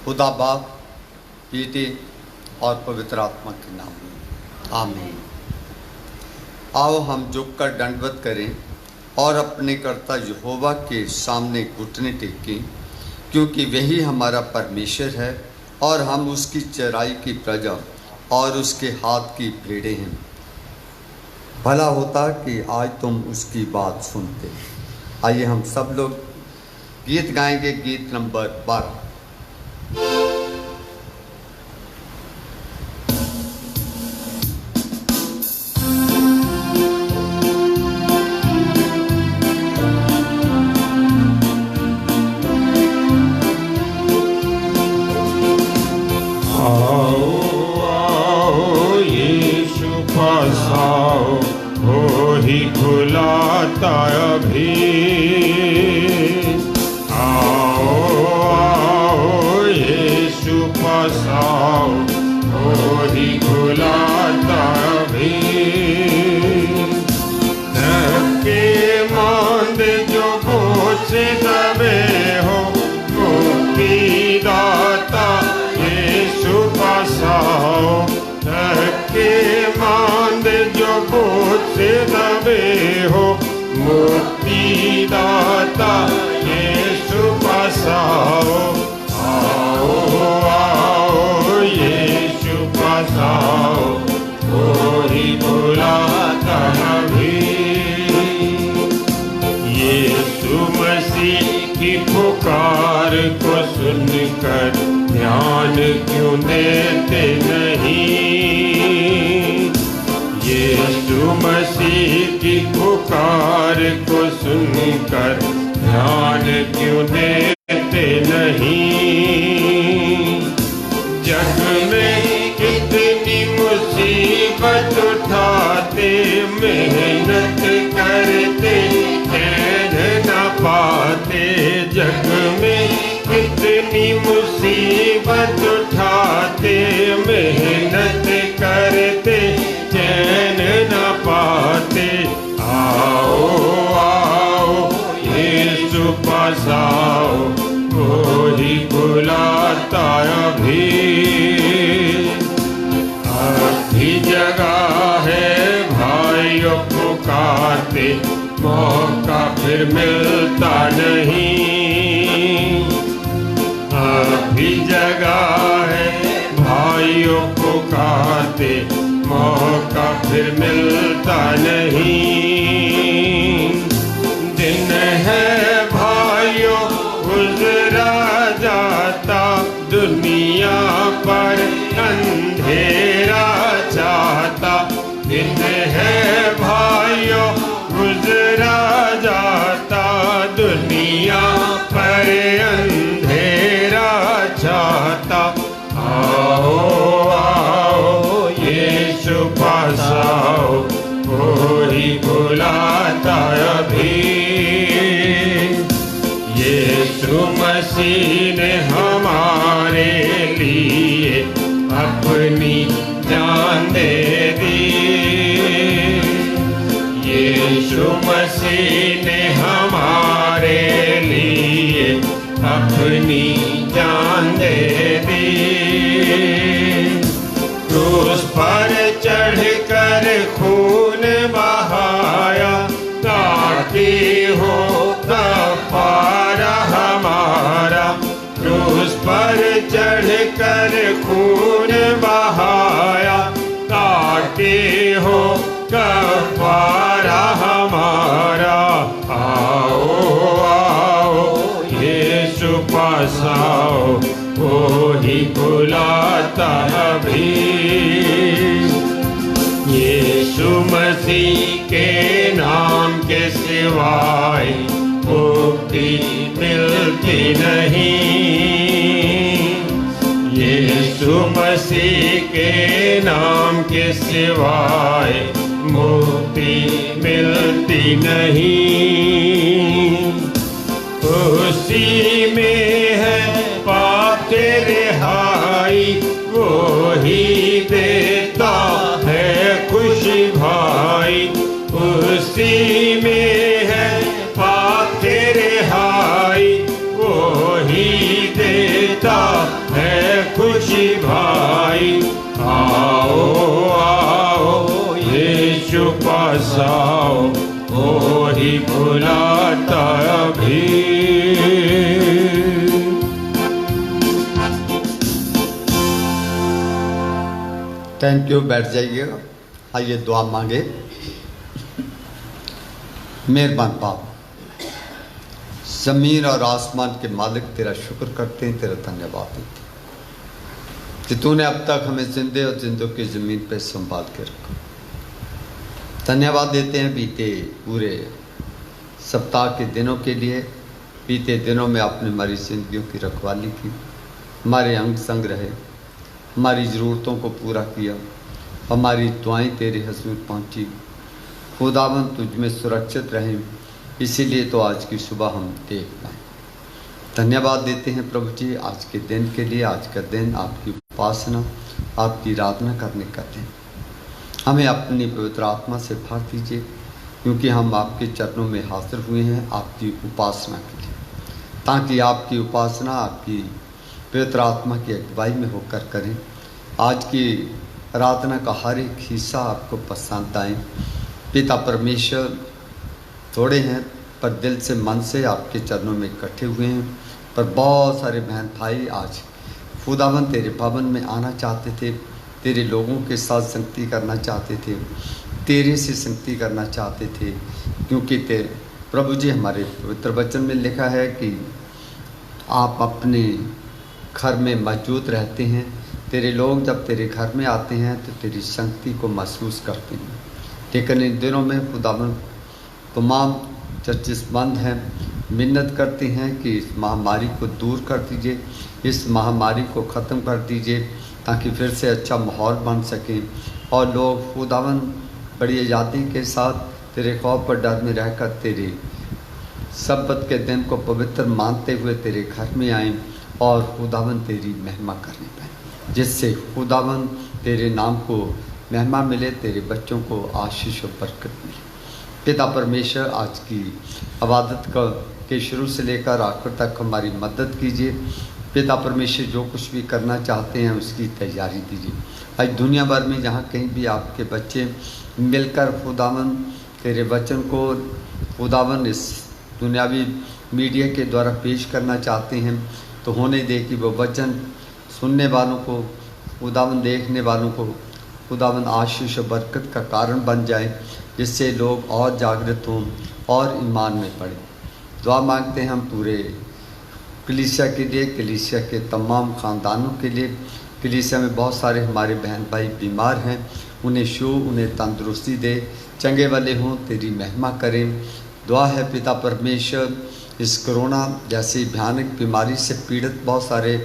खुदा बाप, बेटे और पवित्र आत्मा के नाम में आमीन। आओ हम झुककर दंडवत करें और अपने कर्ता यहोवा के सामने घुटने टेकें, क्योंकि वही हमारा परमेश्वर है और हम उसकी चराई की प्रजा और उसके हाथ की भेड़ें हैं। भला होता कि आज तुम उसकी बात सुनते। आइए हम सब लोग गीत गाएंगे, गीत नंबर 12। खुलाता अभी आओ आओ यीशु पास आओ, वही खुलाता अभी। धक्के मांद जो बोझ से दबे हो, मुक्ति दाता यीशु पास आओ। धक्के मांद जो बोझ से दबे हो, मुक्ति दाता यीशु पास आओ। आओ आओ यीशु पास आओ, वही बुलाता अभी। यीशु मसीह की पुकार को सुनकर ध्यान क्यों देते नहीं? यीशु मसीह की पुकार को सुनकर ध्यान क्यों देते नहीं? जग में कितनी मुसीबत उठाते, मेहनत करते चैन न पाते। जग में कितनी मुसीबत उठाते, मेहनत करते चैन न पाते। आओ आओ यीशु पास आओ, वही बुलाता अभी। अभी जगह है भाइयों पुकारते, मौका फिर मिलता नहीं। अभी जगह है भाइयों पुकारते, मौका फिर मिलता नहीं। दिन है भाइयों गुजरा जाता, दुनिया पर अंधेरा छाता। दिन है भाइयों गुजरा जाता, दुनिया पर अंधेरा छाता। आओ आओ यीशु पास आओ, वही बुलाता अभी। यीशु मसीह ने हमारे लिए अपनी जान दे दी। यीशु मसीह ने हमारे लिए अपनी जान दे दी। क्रूस पर चढ़कर खून बहाया, ताकि हो कफारा हमारा। क्रूस पर चढ़कर खून बहाया, ताकि हो कफारा हमारा। आओ आओ यीशु पास आओ, वही बुलाता अभी। यीशु मसीह के नाम के सिवाय मुक्ति मिलती नहीं। यीशु मसीह के नाम के सिवाय मुक्ति मिलती नहीं। उसी में है पाप से रिहाई, वो ही देता है खुशी भाई। उसी में है पाप से रिहाई, वो ही देता है बसाओ वो ही बुलाता भी। थैंक यू, बैठ जाइएगा। आइए दुआ मांगे। मेहरबान बाप, ज़मीन और आसमान के मालिक, तेरा शुक्र करते हैं, तेरा धन्यवाद देते हैं कि तूने अब तक हमें जिंदे और जिंदों की ज़मीन पे संभाल के रखा। धन्यवाद देते हैं बीते पूरे सप्ताह के दिनों के लिए। बीते दिनों में आपने हमारी ज़िंदगियों की रखवाली की, हमारे अंग संग रहे, हमारी ज़रूरतों को पूरा किया, हमारी दुआएं तेरे हजूर पहुंची। खुदावंद तुझ में सुरक्षित रहें, इसीलिए तो आज की सुबह हम देख पाए। धन्यवाद देते हैं प्रभु जी आज के दिन के लिए। आज का दिन आपकी उपासना, आपकी आराधना करने का दिन। हमें अपनी पवित्र आत्मा से भर दीजिए, क्योंकि हम आपके चरणों में हाजिर हुए हैं आपकी उपासना के लिए, ताकि आपकी उपासना आपकी पवित्र आत्मा की अगुवाई में होकर करें। आज की आराधना का हर एक हिस्सा आपको पसंद आए। पिता परमेश्वर, थोड़े हैं पर दिल से मन से आपके चरणों में इकट्ठे हुए हैं, पर बहुत सारे बहन भाई आज खुदावंद तेरे भवन में आना चाहते थे, तेरे लोगों के साथ संगति करना चाहते थे, तेरे से संगति करना चाहते थे, क्योंकि तेरे प्रभु जी हमारे पवित्र वचन में लिखा है कि आप अपने घर में मौजूद रहते हैं। तेरे लोग जब तेरे घर में आते हैं तो तेरी संगति को महसूस करते हैं। लेकिन इन दिनों में खुदावंद तमाम चर्चेस बंद हैं। मिन्नत करते हैं कि इस महामारी को दूर कर दीजिए, इस महामारी को ख़त्म कर दीजिए, ताकि फिर से अच्छा माहौल बन सके और लोग खुदावंद बड़ी आज़ादी के साथ तेरे खौफ और डर में रहकर तेरे सब्बत के दिन को पवित्र मानते हुए तेरे घर में आएँ और खुदावंद तेरी महिमा करने पाएँ, जिससे खुदावंद तेरे नाम को महिमा मिले, तेरे बच्चों को आशीष और बरकत मिले। पिता परमेश्वर, आज की इबादत के शुरू से लेकर आखिर तक हमारी मदद कीजिए। पिता परमेश्वर, जो कुछ भी करना चाहते हैं उसकी तैयारी दीजिए। आज दुनिया भर में जहाँ कहीं भी आपके बच्चे मिलकर खुदावंद तेरे वचन को खुदावंद इस दुनियावी मीडिया के द्वारा पेश करना चाहते हैं, तो होने दे कि वो वचन सुनने वालों को, खुदावंद देखने वालों को खुदावंद आशीष और बरकत का कारण बन जाए, जिससे लोग और जागृत हों और ईमान में पड़े। दुआ मांगते हैं हम पूरे कलीसिया के लिए, कलीसिया के तमाम ख़ानदानों के लिए। कलीसिया में बहुत सारे हमारे बहन भाई बीमार हैं, उन्हें शो, उन्हें तंदुरुस्ती दे, चंगे वाले हों, तेरी महिमा करें। दुआ है पिता परमेश्वर, इस कोरोना जैसी भयानक बीमारी से पीड़ित बहुत सारे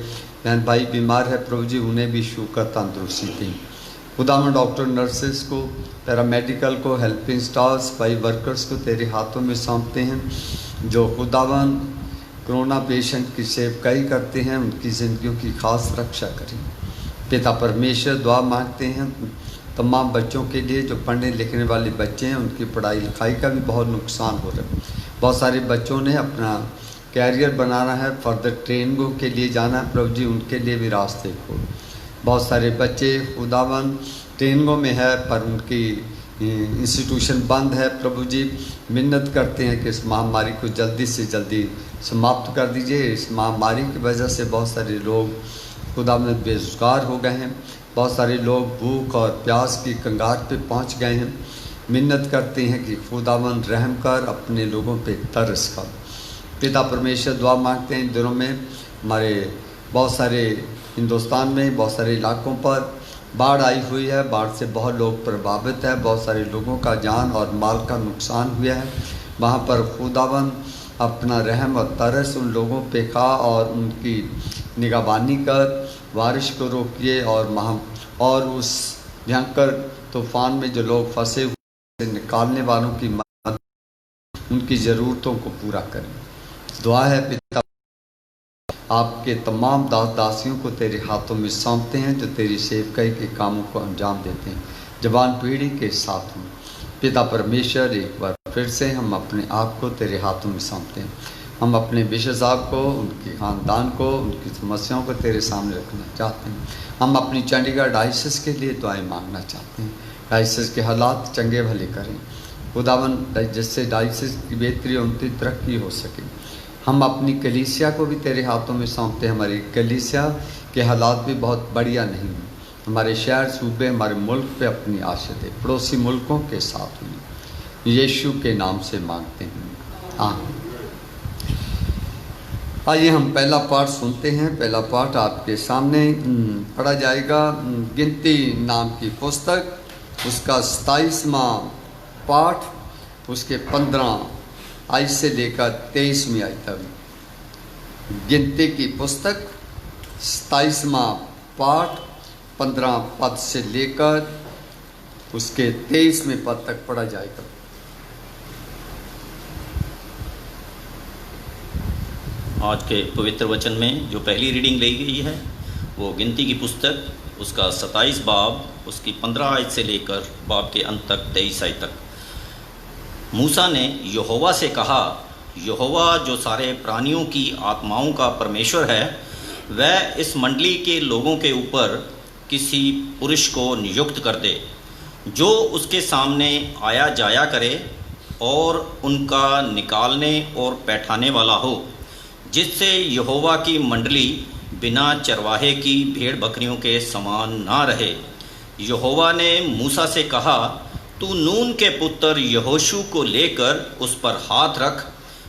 बहन भाई बीमार है, प्रभु जी उन्हें भी शो कर तंदुरुस्ती दें। खुदावंद डॉक्टर, नर्सेस को, पैरामेडिकल को, हेल्पिंग स्टाफ, सफाई वर्कर्स को तेरे हाथों में सौंपते हैं, जो खुदावंद कोरोना पेशेंट की सेवकाई करते हैं, उनकी ज़िंदगियों की खास रक्षा करें। पिता परमेश्वर, दुआ मांगते हैं तमाम बच्चों के लिए, जो पढ़ने लिखने वाले बच्चे हैं, उनकी पढ़ाई लिखाई का भी बहुत नुकसान हो रहा है। बहुत सारे बच्चों ने अपना कैरियर बनाना है, फर्दर ट्रेनिंगों के लिए जाना है, प्रभु जी उनके लिए भी रास्ते खोल। बहुत सारे बच्चे खुदावंद ट्रेनिंगों में है पर उनकी इंस्टीट्यूशन बंद है, प्रभु जी मिन्नत करते हैं कि इस महामारी को जल्दी से जल्दी समाप्त कर दीजिए। इस महामारी की वजह से बहुत सारे लोग खुदावंद बेरोजगार हो गए हैं, बहुत सारे लोग भूख और प्यास की कंगार पे पहुंच गए हैं। मिन्नत करते हैं कि खुदावंद रहम कर, अपने लोगों पे तरस कर। पिता परमेश्वर, दुआ मांगते हैं इन दिनों में हमारे बहुत सारे हिंदुस्तान में बहुत सारे इलाकों पर बाढ़ आई हुई है, बाढ़ से बहुत लोग प्रभावित है, बहुत सारे लोगों का जान और माल का नुकसान हुआ है। वहाँ पर खुदावंद अपना रहम और तरस उन लोगों पे खा और उनकी निगहबानी कर, बारिश को रोकिए और उस भयंकर तूफान में जो लोग फंसे हुए निकालने वालों की मदद, उनकी ज़रूरतों को पूरा करें। दुआ है पिता, आपके तमाम दास दासियों को तेरे हाथों में सौंपते हैं, जो तेरी सेवकाई के कामों को अंजाम देते हैं, जवान पीढ़ी के साथ हों। पिता परमेश्वर, एक बार फिर से हम अपने आप को तेरे हाथों में सौंपते हैं। हम अपने बिशप साहब को, उनके ख़ानदान को, उनकी समस्याओं को तेरे सामने रखना चाहते हैं। हम अपनी चंडीगढ़ डायसिस के लिए दुआएं मांगना चाहते हैं। डायसिस के हालात चंगे भले करें, खुदावन जिससे डायसिस की बेहतरी उनकी तरक्की हो सके। हम अपनी कलीसिया को भी तेरे हाथों में सौंपते हैं। हमारी कलीसिया के हालात भी बहुत बढ़िया नहीं हैं। हमारे शहर, सूबे, हमारे मुल्क पे अपनी आशित है, पड़ोसी मुल्कों के साथ हुई, यीशु के नाम से मांगते हैं, आमीन। आइए हम पहला पाठ सुनते हैं। पहला पाठ आपके सामने पढ़ा जाएगा। गिनती नाम की पुस्तक, उसका 27वां पाठ, उसके 15 आयत से लेकर 23वीं आयत तक। गिनती की पुस्तक 27वां पाठ 15 पद से लेकर उसके 23वें पद तक पढ़ा जाएगा। आज के पवित्र वचन में जो पहली रीडिंग ली गई है वो गिनती की पुस्तक, उसका 27 बाब, उसकी 15 आयत से लेकर बाब के अंत तक 23 आयत तक। मूसा ने यहोवा से कहा, यहोवा जो सारे प्राणियों की आत्माओं का परमेश्वर है, वह इस मंडली के लोगों के ऊपर किसी पुरुष को नियुक्त कर दे, जो उसके सामने आया जाया करे और उनका निकालने और बैठाने वाला हो, जिससे यहोवा की मंडली बिना चरवाहे की भेड़ बकरियों के समान ना रहे। यहोवा ने मूसा से कहा, तू नून के पुत्र यहोशू को लेकर उस पर हाथ रख।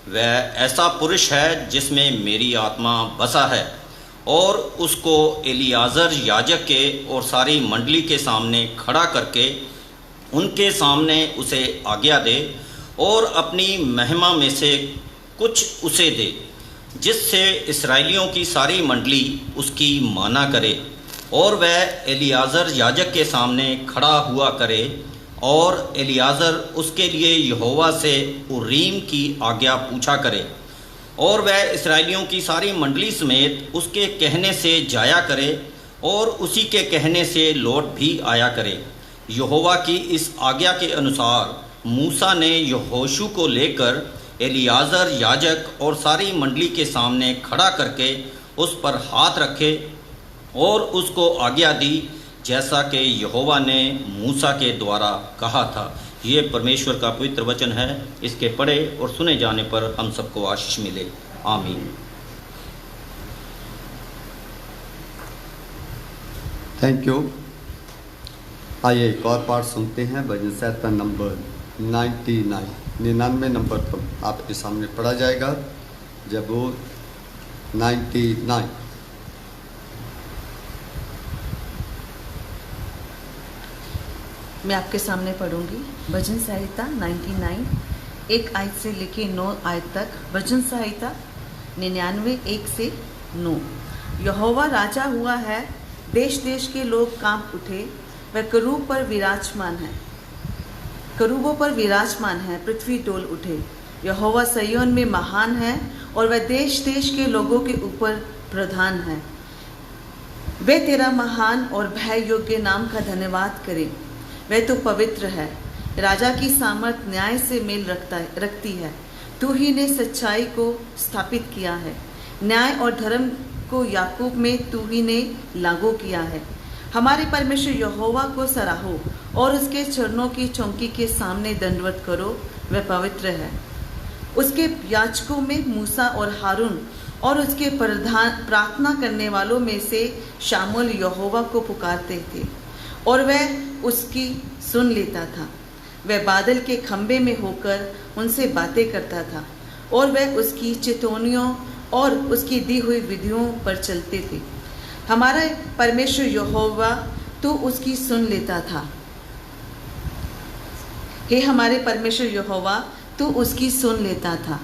वह ऐसा पुरुष है जिसमें मेरी आत्मा बसा है, और उसको एलियाजर याजक के और सारी मंडली के सामने खड़ा करके उनके सामने उसे आज्ञा दे और अपनी महिमा में से कुछ उसे दे, जिससे इस्राएलियों की सारी मंडली उसकी माना करे। और वह एलियाजर याजक के सामने खड़ा हुआ करे, और एलियाजर उसके लिए यहोवा से उरीम की आज्ञा पूछा करे, और वह इस्राएलियों की सारी मंडली समेत उसके कहने से जाया करे और उसी के कहने से लौट भी आया करे। यहोवा की इस आज्ञा के अनुसार मूसा ने यहोशू को लेकर एलियाजर याजक और सारी मंडली के सामने खड़ा करके उस पर हाथ रखे और उसको आज्ञा दी, जैसा कि यहोवा ने मूसा के द्वारा कहा था। ये परमेश्वर का पवित्र वचन है। इसके पढ़े और सुने जाने पर हम सबको आशीष मिले, आमीन। Thank you. आइए एक और पाठ सुनते हैं। भजन संहिता नंबर 99 नंबर पर आपके सामने पढ़ा जाएगा। जबूर 99। मैं आपके सामने पढ़ूंगी। भजन संहिता 99 1 आयत से लेके 9 आयत तक। भजन संहिता 99 1 से 9। यहोवा राजा हुआ है, देश देश के लोग कांप उठे। वह करूब पर विराजमान है, करूबों पर विराजमान है, पृथ्वी डोल उठे। यहोवा सयोन में महान है, और वह देश देश के लोगों के ऊपर प्रधान है। वे तेरा महान और भय योग्य नाम का धन्यवाद करें। वह तो पवित्र है, राजा की सामर्थ न्याय से मेल रखती है। तू ही ने सच्चाई को स्थापित किया है, न्याय और धर्म को याकूब में तू ही ने लागू किया है। हमारे परमेश्वर यहोवा को सराहो और उसके चरणों की चौकी के सामने दंडवत करो। वह पवित्र है। उसके याजकों में मूसा और हारून और उसके प्रार्थना करने वालों में से शामुल यहोवा को पुकारते थे, और वह उसकी सुन लेता था। वह बादल के खंबे में होकर उनसे बातें करता था, और वह उसकी चितौनियों और उसकी दी हुई विधियों पर चलते थे। हमारा परमेश्वर यहोवा तो उसकी सुन लेता था। हे हमारे परमेश्वर यहोवा, तू उसकी सुन लेता था,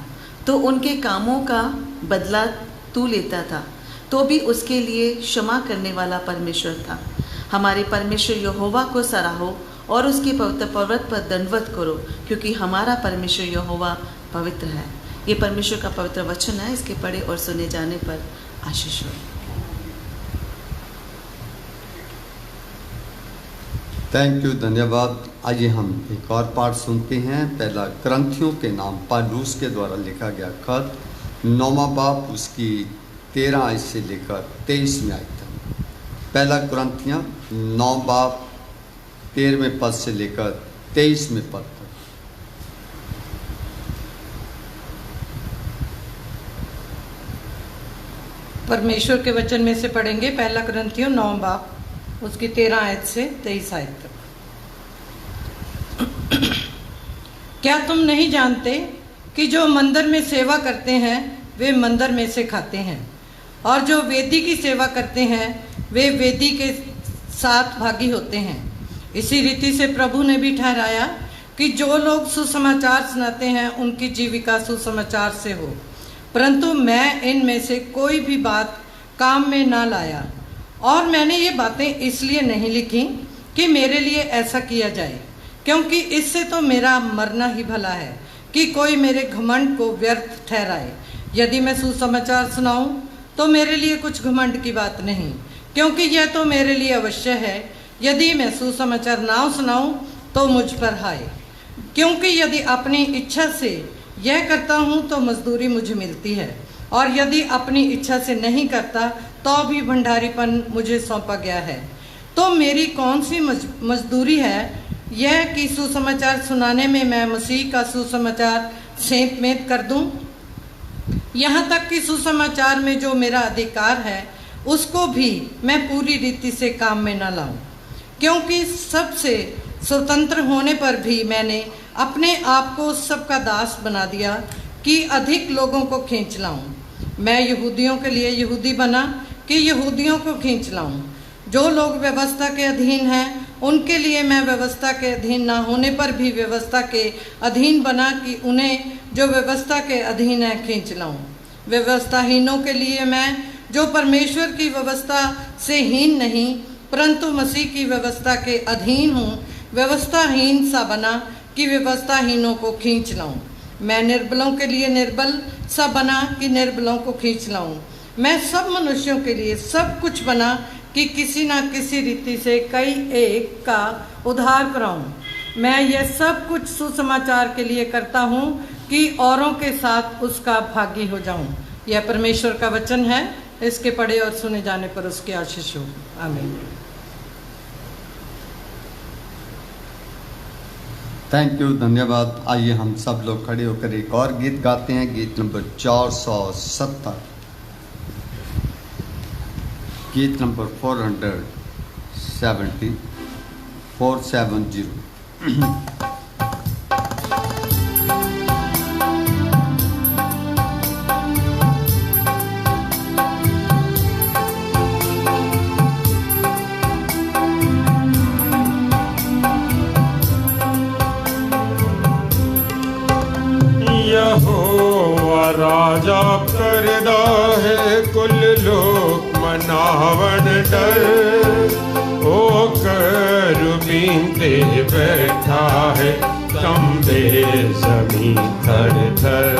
तो उनके कामों का बदला तू लेता था, तो भी उसके लिए क्षमा करने वाला परमेश्वर था। हमारे परमेश्वर यहोवा को सराहो और उसके पवित्र पर्वत पर दंडवत करो, क्योंकि हमारा परमेश्वर यहोवा पवित्र है। ये परमेश्वर का पवित्र वचन है। इसके पढ़े और सुने जाने पर आशीष हो। थैंक यू, धन्यवाद। आइए हम एक और पाठ सुनते हैं। पहला क्रंथियों के नाम पालूस के द्वारा लिखा गया खत, 9वां बाब, उसकी 13 आयत से लेकर 23वीं आयत तक। पहला क्रंथियाँ 9 बाब 13वें पद से लेकर 23वें पद तक। परमेश्वर के वचन में से पढ़ेंगे पहला कुरिन्थियों 9 बाब उसकी 13 आयत से 23 आयत तक। क्या तुम नहीं जानते कि जो मंदिर में सेवा करते हैं वे मंदिर में से खाते हैं, और जो वेदी की सेवा करते हैं वे वेदी के साथ भागी होते हैं। इसी रीति से प्रभु ने भी ठहराया कि जो लोग सुसमाचार सुनाते हैं उनकी जीविका सुसमाचार से हो, परंतु मैं इनमें से कोई भी बात काम में ना लाया। और मैंने ये बातें इसलिए नहीं लिखी कि मेरे लिए ऐसा किया जाए, क्योंकि इससे तो मेरा मरना ही भला है कि कोई मेरे घमंड को व्यर्थ ठहराए। यदि मैं सुसमाचार सुनाऊं तो मेरे लिए कुछ घमंड की बात नहीं, क्योंकि यह तो मेरे लिए अवश्य है। यदि मैं सुसमाचार ना सुनाऊं तो मुझ पर हाय, क्योंकि यदि अपनी इच्छा से यह करता हूं तो मजदूरी मुझे मिलती है, और यदि अपनी इच्छा से नहीं करता तो भी भंडारीपन मुझे सौंपा गया है। तो मेरी कौन सी मजदूरी है? यह कि सुसमाचार सुनाने में मैं मसीह का सुसमाचार सेंत मेंत कर दूं, यहाँ तक कि सुसमाचार में जो मेरा अधिकार है उसको भी मैं पूरी रीति से काम में न लाऊं, क्योंकि सबसे स्वतंत्र होने पर भी मैंने अपने आप को सबका दास बना दिया कि अधिक लोगों को खींच लाऊं। मैं यहूदियों के लिए यहूदी बना कि यहूदियों को खींच लाऊं। जो लोग व्यवस्था के अधीन हैं उनके लिए मैं व्यवस्था के अधीन ना होने पर भी व्यवस्था के अधीन बना कि उन्हें जो व्यवस्था के अधीन है खींच लाऊं। व्यवस्थाहीनों के लिए मैं जो परमेश्वर की व्यवस्था से हीन नहीं परंतु मसीह की व्यवस्था के अधीन हूँ, व्यवस्थाहीन सा बना कि व्यवस्थाहीनों को खींच लाऊं। मैं निर्बलों के लिए निर्बल सा बना कि निर्बलों को खींच लाऊं। मैं सब मनुष्यों के लिए सब कुछ बना कि किसी न किसी रीति से कई एक का उद्धार कराऊं। मैं यह सब कुछ सुसमाचार के लिए करता हूं कि औरों के साथ उसका भागी हो जाऊं। यह परमेश्वर का वचन है, इसके पढ़े और सुने जाने पर उसकी आशीष हो। आमीन। थैंक यू, धन्यवाद। आइए हम सब लोग खड़े होकर एक और गीत गाते हैं, गीत नंबर 470, गीत नंबर 470। यहोवा राजा करदा है कुल लोक मनावन डर, ओ करूबीन ते बैठा है कंबे जमी थर थर।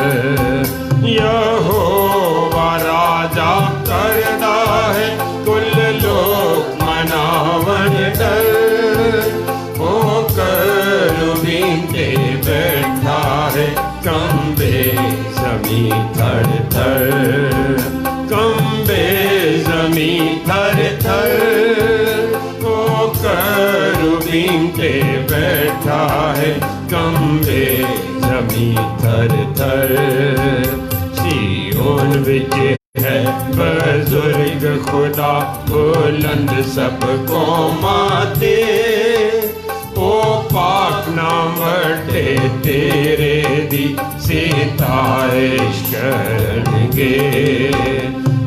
यहोवा राजा करदा है कुल लोक मनावन डर, ओ करूबीन ते बैठा है कंबे जमी थर थर, कंबे जमी थर थर। ओ करूबीन पे बैठा है कंबे जमी थर थर। सिय्योन विच है बुजुर्ग खुदा बुलंद सब कौमां ते, ओ पाक नाम वड्डे तेरे दी सितारिश करनगे।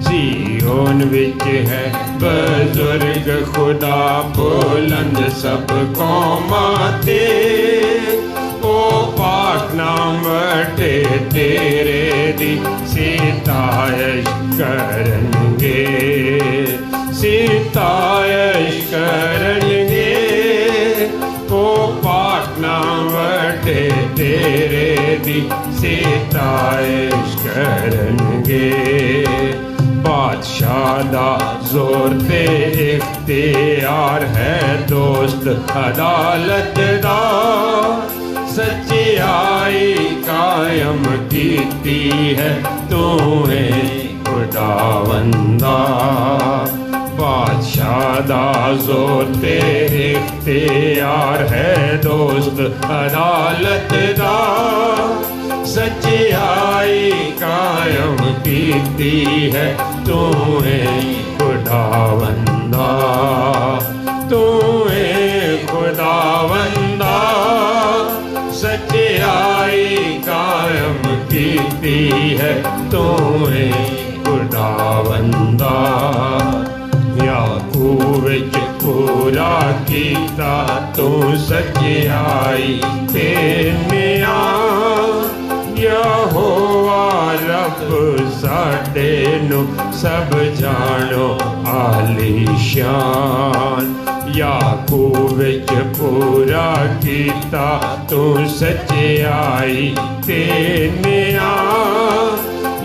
सिय्योन विच है बुजुर्ग खुदा बुलंद सब कौमां ते, ओ पाक नाम वड्डे तेरे दी सितारिश करनगे, सितारिश करनगे। ओ पाक नाम वड्डे तेरे दी सितारिश करनगे। बादशाह दा जोर ते इख्तियार है दोस्त अदालत दा, सच्चाई कायम कीती है तूने खुदावंदा। बादशाह दा जोर ते इख्तियार है दोस्त अदालत दा, सच्चाई कायम की कीती है तूने खुदावंदा, तूने खुदावंदा सच्चाई कायम कीती है तूने खुदावंदा। याकूब विच पूरा कीता तू सच्चाई ते न्याय। यहोवा रब साडे नु सब जानो आलीशान। याकूब विच पूरा कीता तू सच्चाई ते न्याय।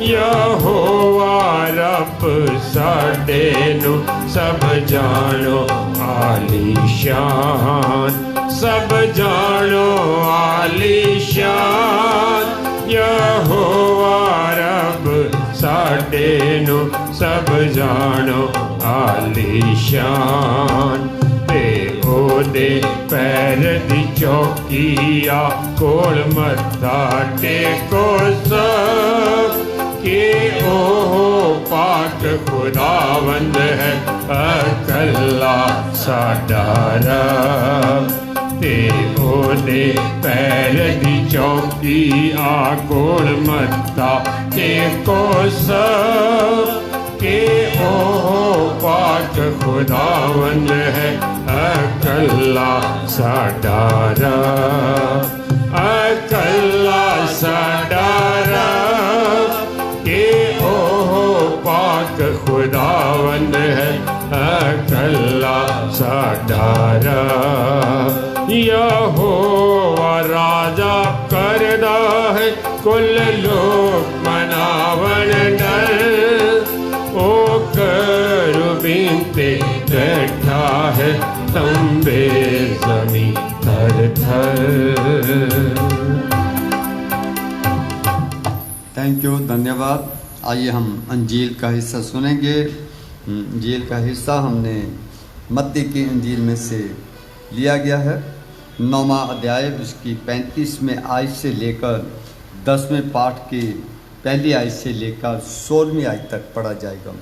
यहोवा रब साडे नु सब जानो आलीशान, सब जानो आलीशान। यहोवा रब साडे नु सब जानो आलीशान। ते ओदे पैर दी चौकिया कोल मत्था टेको सब कि ओ पाक खुदावंद है अकल्ला साडा रब। ते ओदे पैर दी चौकी आ कोल मत्था टेको सब कि ओ पाक खुदावंद है अकल्ला साडा रब, अकल्ला साडा रब कि ओ पाक खुदावंद है अकल्ला साडा रब। यहोवा राजा करदा है कुल लोक मनावन डर। ओ करूबीन ते बैठा है तंबे ज़मीं थर थर। थैंक यू, धन्यवाद। आइए हम अंजील का हिस्सा सुनेंगे। अंजील का हिस्सा हमने मत्ती की अंजील में से लिया गया है। 9वां अध्याय उसकी 35वें आयत से लेकर 10वें पाठ की पहली आयत से लेकर 16वीं आयत तक पढ़ा जाएगा।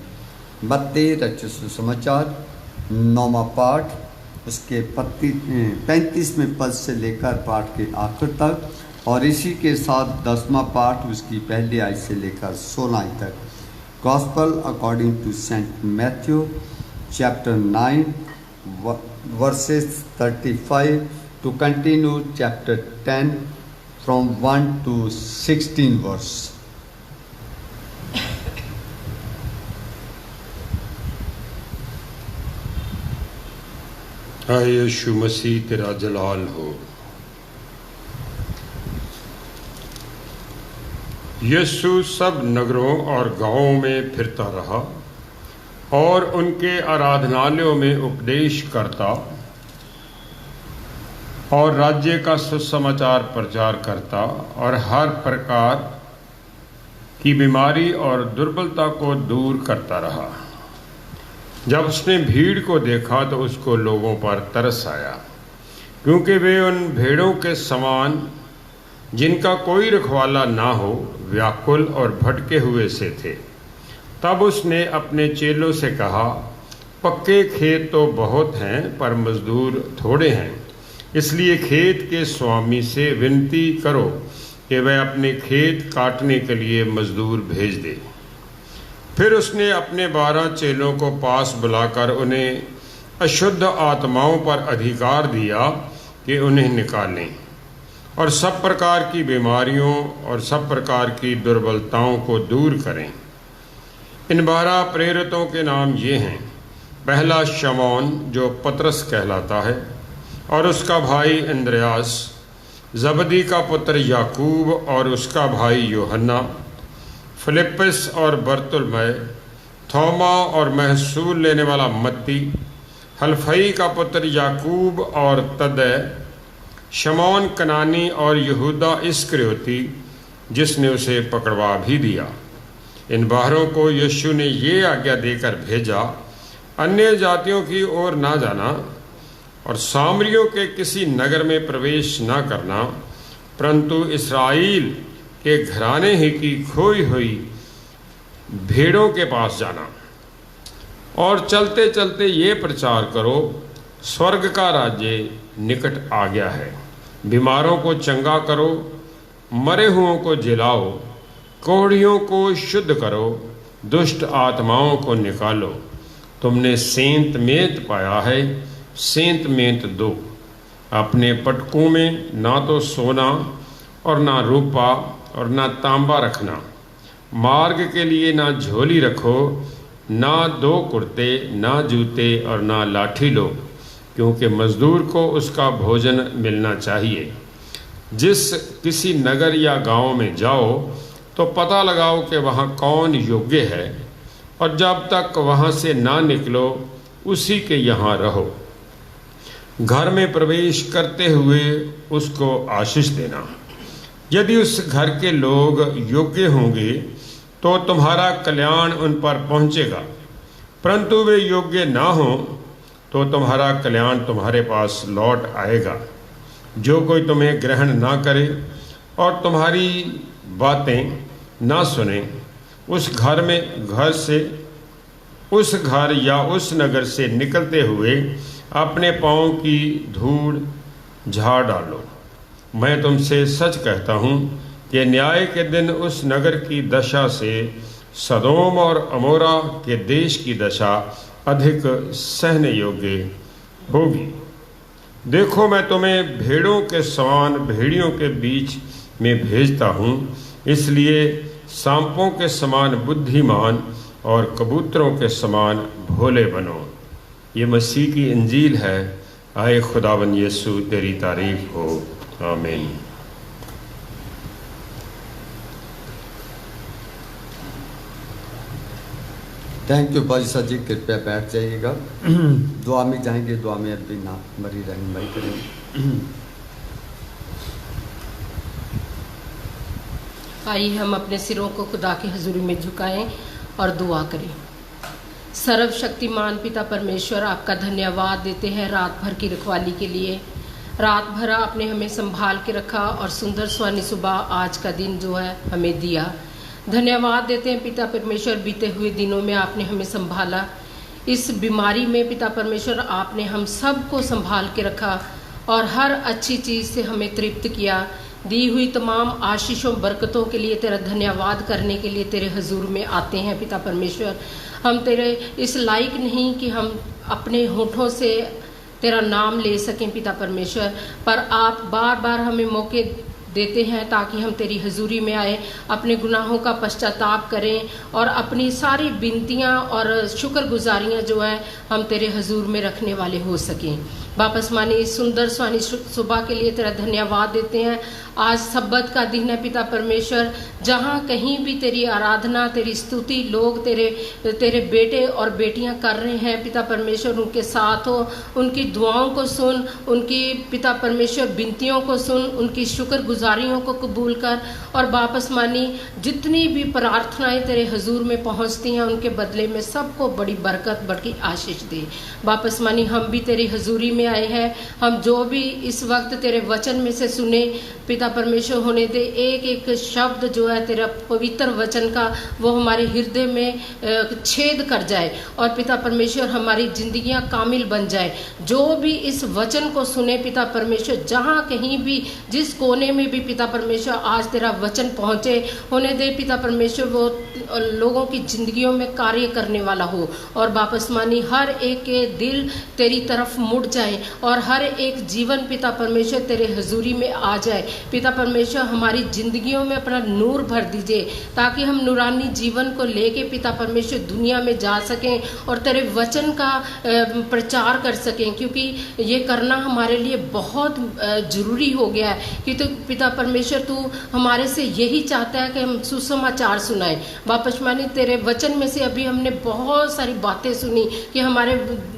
मत्ती रचित सुसमाचार 9वां पाठ उसके 35वें पद से लेकर पाठ के आखिर तक, और इसी के साथ 10वां पाठ उसकी पहली आयत से लेकर 16 आयत तक। Gospel according to saint Matthew chapter 9 verses 35 to continue chapter 10 from 1 to 16 verse. हाय यीशु मसीह तेरा जलाल हो। यीशु सब नगरों और गांवों में फिरता रहा और उनके आराधनालयों में उपदेश करता और राज्य का सुसमाचार प्रचार करता और हर प्रकार की बीमारी और दुर्बलता को दूर करता रहा। जब उसने भीड़ को देखा तो उसको लोगों पर तरस आया, क्योंकि वे उन भेड़ों के समान जिनका कोई रखवाला ना हो व्याकुल और भटके हुए से थे। तब उसने अपने चेलों से कहा, पक्के खेत तो बहुत हैं पर मजदूर थोड़े हैं, इसलिए खेत के स्वामी से विनती करो कि वह अपने खेत काटने के लिए मजदूर भेज दे। फिर उसने अपने 12 चेलों को पास बुलाकर उन्हें अशुद्ध आत्माओं पर अधिकार दिया कि उन्हें निकालें और सब प्रकार की बीमारियों और सब प्रकार की दुर्बलताओं को दूर करें। इन 12 प्रेरितों के नाम ये हैं। पहला शमौन जो पतरस कहलाता है और उसका भाई अंद्रयास, जबदी का पुत्र याकूब और उसका भाई यूहन्ना, फिलिप्पस और बरतुलमै, थोमा और महसूल लेने वाला मत्ती, हल्फई का पुत्र याकूब और तदै, शमौन कनानी और यहूदा इस्करियोती जिसने उसे पकड़वा भी दिया। इन 12 को यीशु ने ये आज्ञा देकर भेजा, अन्य जातियों की ओर ना जाना और सामरियों के किसी नगर में प्रवेश ना करना, परंतु इस्राएल के घराने ही की खोई हुई भेड़ों के पास जाना और चलते चलते ये प्रचार करो, स्वर्ग का राज्य निकट आ गया है। बीमारों को चंगा करो, मरे हुओं को जिलाओ, कोढ़ियों को शुद्ध करो, दुष्ट आत्माओं को निकालो। तुमने सेंत मेंत पाया है, सेंत मेंत दो। अपने पटकों में ना तो सोना और ना रूपा और ना तांबा रखना। मार्ग के लिए ना झोली रखो, ना 2 कुर्ते, ना जूते और ना लाठी लो, क्योंकि मजदूर को उसका भोजन मिलना चाहिए। जिस किसी नगर या गांव में जाओ तो पता लगाओ कि वहाँ कौन योग्य है, और जब तक वहाँ से ना निकलो उसी के यहाँ रहो। घर में प्रवेश करते हुए उसको आशीष देना। यदि उस घर के लोग योग्य होंगे तो तुम्हारा कल्याण उन पर पहुँचेगा, परंतु वे योग्य ना हों तो तुम्हारा कल्याण तुम्हारे पास लौट आएगा। जो कोई तुम्हें ग्रहण ना करे और तुम्हारी बातें ना सुने, उस घर या उस नगर से निकलते हुए अपने पाँव की धूड़ झाड़ डालो। मैं तुमसे सच कहता हूँ कि न्याय के दिन उस नगर की दशा से सदोम और अमोरा के देश की दशा अधिक सहने योग्य होगी। देखो, मैं तुम्हें भेड़ों के समान भेड़ियों के बीच में भेजता हूँ, इसलिए सांपों के समान बुद्धिमान और कबूतरों के समान भोले बनो। ये मसीह की इंजील है। आए खुदावन यीशु, तेरी तारीफ हो। आमीन। थैंक यू बालिसा जी, कृपया बैठ जाइएगा। दुआ में जाएंगे, दुआ में अभी ना मरी रहनुमाई करेंगे। आइए हम अपने सिरों को खुदा की हजूरी में झुकाएं और दुआ करें। सर्वशक्तिमान पिता परमेश्वर, आपका धन्यवाद देते हैं रात भर की रखवाली के लिए। रात भर आपने हमें संभाल के रखा और सुंदर सुहानी सुबह आज का दिन जो है हमें दिया। धन्यवाद देते हैं पिता परमेश्वर, बीते हुए दिनों में आपने हमें संभाला। इस बीमारी में पिता परमेश्वर आपने हम सब को संभाल के रखा और हर अच्छी चीज़ से हमें तृप्त किया। दी हुई तमाम आशीषों बरकतों के लिए तेरा धन्यवाद करने के लिए तेरे हजूर में आते हैं पिता परमेश्वर। हम तेरे इस लायक नहीं कि हम अपने होठों से तेरा नाम ले सकें पिता परमेश्वर, पर आप बार बार हमें मौके देते हैं ताकि हम तेरी हजूरी में आए, अपने गुनाहों का पश्चाताप करें और अपनी सारी विनतियां और शुक्रगुजारियां जो है हम तेरे हजूर में रखने वाले हो सकें। वापस मानी इस सुंदर सुहानी सुबह के लिए तेरा धन्यवाद देते हैं। आज सब्बत का दिन है पिता परमेश्वर, जहाँ कहीं भी तेरी आराधना, तेरी स्तुति लोग तेरे बेटे और बेटियां कर रहे हैं पिता परमेश्वर, उनके साथ हो, उनकी दुआओं को सुन, उनकी पिता परमेश्वर विनतियों को सुन, उनकी शुक्रगुजारियों को कबूल कर। और वापस मानी जितनी भी प्रार्थनाएं तेरे हजूर में पहुँचती हैं उनके बदले में सबको बड़ी बरकत, बड़ी आशीष दे। वापस मानी हम भी तेरी हजूरी में आए हैं। हम जो भी इस वक्त तेरे वचन में से सुने पिता परमेश्वर, होने दे एक एक शब्द जो है तेरा पवित्र वचन का वो हमारे हृदय में छेद कर जाए और पिता परमेश्वर हमारी जिंदगियां कामिल बन जाए। जो भी इस वचन को सुने पिता परमेश्वर, जहाँ कहीं भी जिस कोने में भी पिता परमेश्वर आज तेरा वचन पहुँचे, होने दे पिता परमेश्वर वो लोगों की जिंदगियों में कार्य करने वाला हो और वापस मानी हर एक के दिल तेरी तरफ मुड़ जाए और हर एक जीवन पिता परमेश्वर तेरे हजूरी में आ जाए। पिता परमेश्वर हमारी जिंदगियों में अपना नूर भर दीजिए ताकि हम नूरानी जीवन को लेके पिता परमेश्वर दुनिया में जा सकें और तेरे वचन का प्रचार कर सकें, क्योंकि ये करना हमारे लिए बहुत जरूरी हो गया है कि तो पिता परमेश्वर तू हमारे से यही चाहता है कि हम सुसमाचार सुनाएं। वापस मानी तेरे वचन में से अभी हमने बहुत सारी बातें सुनी कि हमारे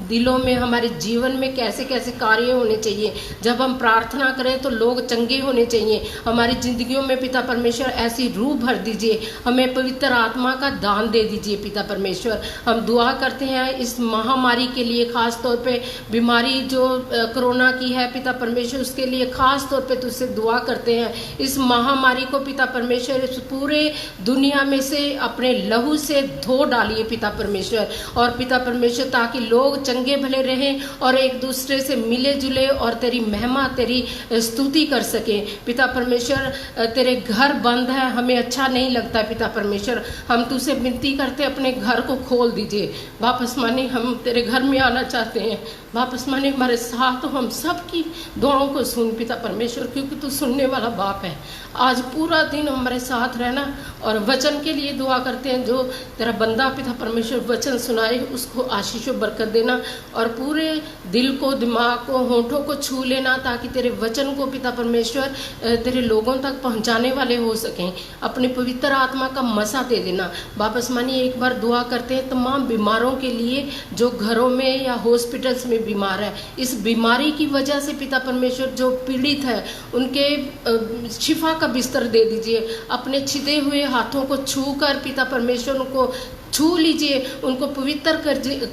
दिलों में, हमारे जीवन में कैसे कैसे कार्य होने चाहिए। जब हम प्रार्थना करें तो लोग चंगे होने चाहिए। हमारी जिंदगियों में पिता परमेश्वर ऐसी रूह भर दीजिए, हमें पवित्र आत्मा का दान दे दीजिए पिता परमेश्वर। हम दुआ करते हैं इस महामारी के लिए, खास तौर पे बीमारी जो कोरोना की है पिता परमेश्वर, उसके लिए खास तौर पे तुझसे दुआ करते हैं। इस महामारी को पिता परमेश्वर इस पूरे दुनिया में से अपने लहू से धो डालिए पिता परमेश्वर। और पिता परमेश्वर ताकि लोग चंगे भले रहें और एक दूसरे से मिले जुले और तेरी महिमा, तेरी स्तुति कर सके पिता परमेश्वर। तेरे घर बंद है, हमें अच्छा नहीं लगता पिता परमेश्वर। हम तुझसे विनती करते अपने घर को खोल दीजिए वापस माने, हम तेरे घर में आना चाहते हैं वापस माने। हमारे साथ हो, हम सब की दुआओं को सुन पिता परमेश्वर, क्योंकि तू सुनने वाला बाप है। आज पूरा दिन हमारे साथ रहना और वचन के लिए दुआ करते हैं। जो तेरा बंदा पिता परमेश्वर वचन सुनाए उसको आशीष और बरकत देना और पूरे दिल को, दिमाग को, होठों को छू लेना, ताकि तेरे वचन को पिता परमेश्वर तेरे लोगों तक पहुंचाने वाले हो सकें। अपनी पवित्र आत्मा का मसा दे देना। वापस मानिए एक बार दुआ करते हैं तमाम बीमारों के लिए जो घरों में या हॉस्पिटल्स में बीमार है। इस बीमारी की वजह से पिता परमेश्वर जो पीड़ित है उनके शिफा का बिस्तर दे दीजिए। अपने छिदे हुए हाथों को छूकर पिता परमेश्वर उनको छू लीजिए, उनको पवित्र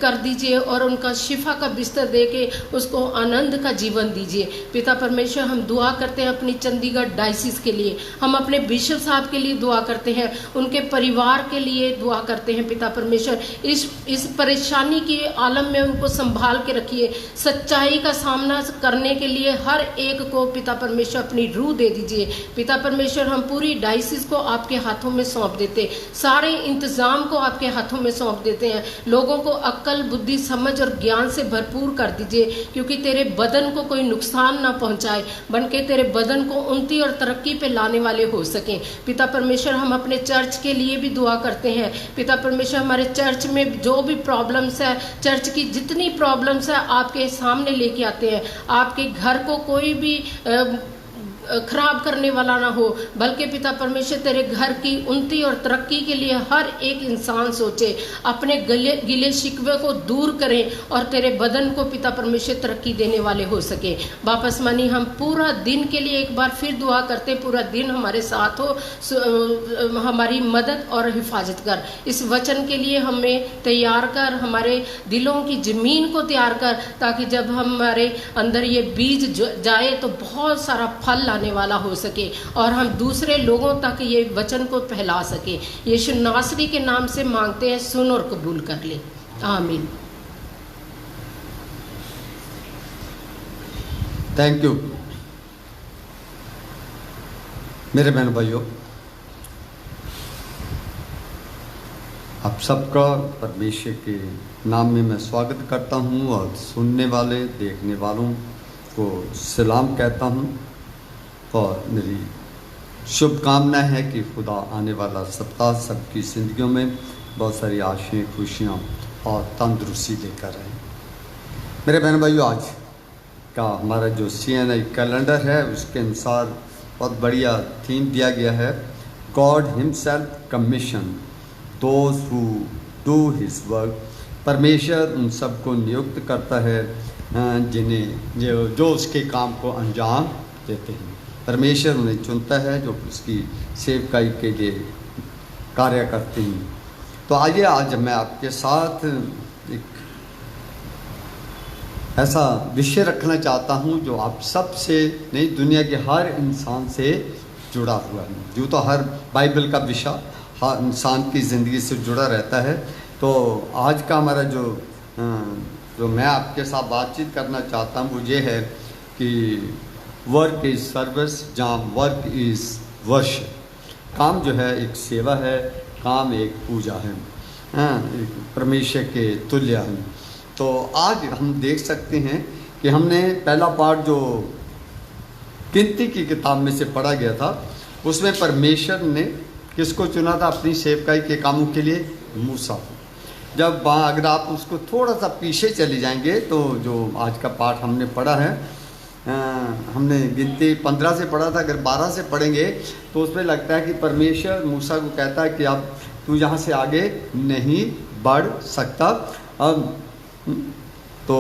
कर दीजिए और उनका शिफा का बिस्तर देके उसको आनंद का जीवन दीजिए पिता परमेश्वर। हम दुआ करते हैं अपनी चंडीगढ़ डायसिस के लिए, हम अपने बिशप साहब के लिए दुआ करते हैं, उनके परिवार के लिए दुआ करते हैं पिता परमेश्वर। इस परेशानी के आलम में उनको संभाल के रखिए। सच्चाई का सामना करने के लिए हर एक को पिता परमेश्वर अपनी रूह दे दीजिए पिता परमेश्वर। हम पूरी डायसिस को आपके हाथों में सौंप देते, सारे इंतजाम को आपके हाथों में सौंप देते हैं। लोगों को अक्ल, बुद्धि, समझ और ज्ञान से भरपूर कर दीजिए, क्योंकि तेरे बदन को कोई नुकसान ना पहुंचाए, बल्कि तेरे बदन को उन्नति और तरक्की पे लाने वाले हो सकें पिता परमेश्वर। हम अपने चर्च के लिए भी दुआ करते हैं पिता परमेश्वर। हमारे चर्च में जो भी प्रॉब्लम्स है, चर्च की जितनी प्रॉब्लम्स है आपके सामने लेके आते हैं। आपके घर को कोई भी खराब करने वाला ना हो, बल्कि पिता परमेश्वर तेरे घर की उन्नति और तरक्की के लिए हर एक इंसान सोचे, अपने गिले शिकवे को दूर करें और तेरे बदन को पिता परमेश्वर तरक्की देने वाले हो सके। वापस मानी हम पूरा दिन के लिए एक बार फिर दुआ करते, पूरा दिन हमारे साथ हो, हमारी मदद और हिफाजत कर। इस वचन के लिए हमें तैयार कर, हमारे दिलों की जमीन को तैयार कर, ताकि जब हमारे अंदर ये बीज जाए तो बहुत सारा फल आने वाला हो सके और हम दूसरे लोगों तक ये वचन को फैला सके। यीशु नासरी के नाम से मांगते हैं, सुन और कबूल कर ले, आमीन। थैंक यू मेरे बहन भाइयों, आप सबका परमेश्वर के नाम में मैं स्वागत करता हूं और सुनने वाले, देखने वालों को सलाम कहता हूं। और मेरी शुभकामना है कि खुदा आने वाला सप्ताह सबकी ज़िंदगियों में बहुत सारी आशाएं, खुशियाँ और तंदुरुस्ती लेकर आए। मेरे बहन भाइयों, आज का हमारा जो CNI कैलेंडर है उसके अनुसार बहुत बढ़िया थीम दिया गया है, God himself commission those who do his work. परमेश्वर उन सबको नियुक्त करता है जिन्हें जो उसके काम को अंजाम देते हैं। परमेश्वर उन्हें चुनता है जो उसकी सेवकाई के लिए कार्य करते हैं। तो आइए आज मैं आपके साथ एक ऐसा विषय रखना चाहता हूं जो आप सबसे नहीं, दुनिया के हर इंसान से जुड़ा हुआ है। जो तो हर बाइबल का विषय हर इंसान की ज़िंदगी से जुड़ा रहता है। तो आज का हमारा जो मैं आपके साथ बातचीत करना चाहता हूं वो ये है कि वर्क इज़ सर्विस, जहाँ वर्क इज़ वर्शिप। काम जो है एक सेवा है, काम एक पूजा है, एक परमेश्वर के तुल्य है। तो आज हम देख सकते हैं कि हमने पहला पार्ट जो गिनती की किताब में से पढ़ा गया था, उसमें परमेश्वर ने किसको चुना था अपनी सेवकाई के कामों के लिए? मूसा को। जब वहाँ अगर आप उसको थोड़ा सा पीछे चले जाएंगे तो जो आज का पाठ हमने पढ़ा है, हमने गिनती 15 से पढ़ा था, अगर 12 से पढ़ेंगे तो उसमें लगता है कि परमेश्वर मूसा को कहता है कि अब तू यहाँ से आगे नहीं बढ़ सकता। अब तो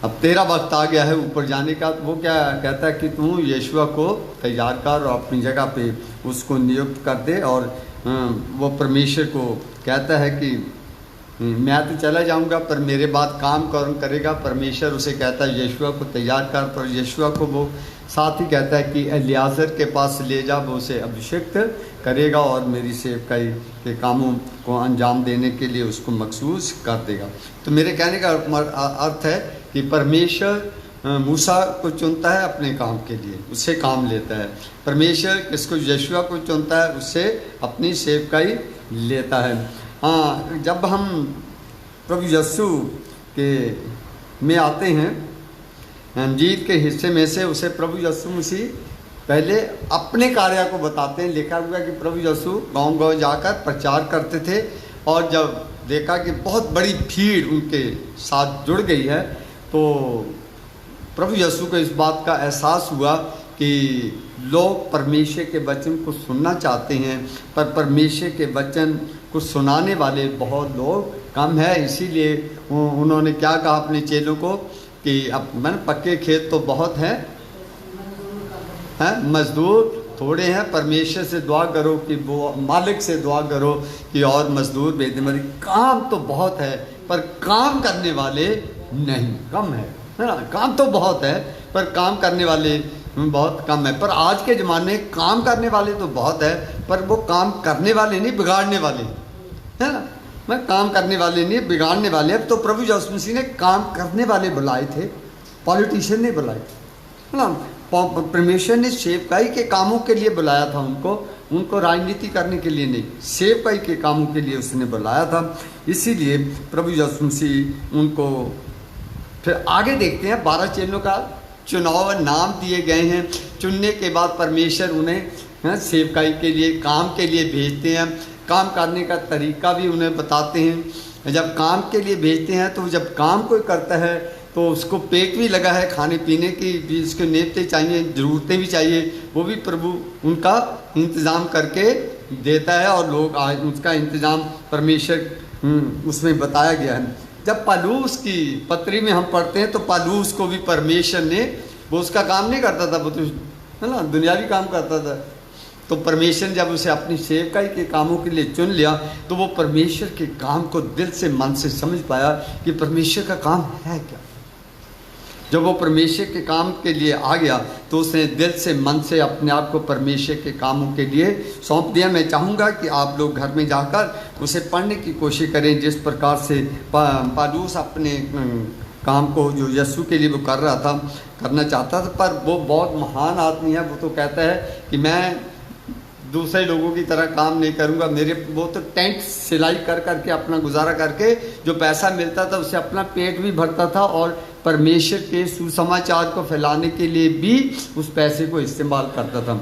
अब तेरा वक्त आ गया है ऊपर जाने का। वो क्या कहता है कि तू यीशुआ को तैयार कर और अपनी जगह पे उसको नियुक्त कर दे। और वो परमेश्वर को कहता है कि मैं तो चला जाऊंगा पर मेरे बाद काम कौन करेगा। परमेश्वर उसे कहता है यीशुआ को तैयार कर, पर यीशुआ को वो साथ ही कहता है कि एलियाजर के पास ले जा, वो उसे अभिषिक्त करेगा और मेरी सेवकाई के कामों को अंजाम देने के लिए उसको मखसूस कर देगा। तो मेरे कहने का अर्थ है कि परमेश्वर मूसा को चुनता है अपने काम के लिए, उससे काम लेता है। परमेश्वर किसको, यीशुआ को चुनता है, उससे अपनी सेवकाई लेता है। हाँ, जब हम प्रभु यीशु के में आते हैं, अंजीर के हिस्से में से उसे प्रभु यीशु मसीह पहले अपने कार्य को बताते हैं। लिखा हुआ कि प्रभु यीशु गांव-गांव जाकर प्रचार करते थे और जब देखा कि बहुत बड़ी भीड़ उनके साथ जुड़ गई है तो प्रभु यीशु को इस बात का एहसास हुआ कि लोग परमेश्वर के वचन को सुनना चाहते हैं, पर परमेश्वर के वचन को सुनाने वाले बहुत लोग कम है। इसीलिए उन्होंने क्या कहा अपने चेलों को कि अब मैंने पक्के खेत तो बहुत हैं, मजदूर थोड़े हैं। परमेश्वर से दुआ करो कि वो मालिक से दुआ करो कि और मजदूर भेज दे। मतलब काम तो बहुत है पर काम करने वाले नहीं, कम है ना। काम तो बहुत है पर काम करने वाले बहुत कम है। पर आज के ज़माने में काम करने वाले तो बहुत है पर वो काम करने वाले नहीं, बिगाड़ने वाले, है ना। मैं काम करने वाले नहीं, बिगाड़ने वाले। अब तो प्रभु यीशु मसीह ने काम करने वाले बुलाए थे, पॉलिटिशियन नहीं बुलाए, है ना। परमेश्वर ने सेवकाई के कामों के लिए बुलाया था उनको राजनीति करने के लिए नहीं, सेवकाई के कामों के लिए उसने बुलाया था। इसीलिए प्रभु यीशु मसीह उनको, फिर आगे देखते हैं 12 चेलों का चुनाव, नाम दिए गए हैं। चुनने के बाद परमेश्वर उन्हें सेवकाई के लिए, काम के लिए भेजते हैं। काम करने का तरीका भी उन्हें बताते हैं। जब काम के लिए भेजते हैं तो जब काम कोई करता है तो उसको पेट भी लगा है, खाने पीने की भी उसको नेपते चाहिए, ज़रूरतें भी चाहिए, वो भी प्रभु उनका इंतज़ाम करके देता है और लोग आज उसका इंतज़ाम परमेश्वर उसमें बताया गया है। जब पालूस की पत्री में हम पढ़ते हैं तो पालूस को भी परमेश्वर ने, वो उसका काम नहीं करता था, वो तो है ना दुनियावी काम करता था। तो परमेश्वर जब उसे अपनी सेवकाई के कामों के लिए चुन लिया तो वो परमेश्वर के काम को दिल से, मन से समझ पाया कि परमेश्वर का काम है क्या। जब वो परमेश्वर के काम के लिए आ गया तो उसने दिल से, मन से अपने आप को परमेश्वर के कामों के लिए सौंप दिया। मैं चाहूँगा कि आप लोग घर में जाकर उसे पढ़ने की कोशिश करें, जिस प्रकार से पालूस अपने काम को जो यीशु के लिए वो कर रहा था, करना चाहता था। पर वो बहुत महान आदमी है, वो तो कहता है कि मैं दूसरे लोगों की तरह काम नहीं करूंगा। वो तो टेंट सिलाई कर करके अपना गुजारा करके जो पैसा मिलता था उससे अपना पेट भी भरता था और परमेश्वर के सुसमाचार को फैलाने के लिए भी उस पैसे को इस्तेमाल करता था।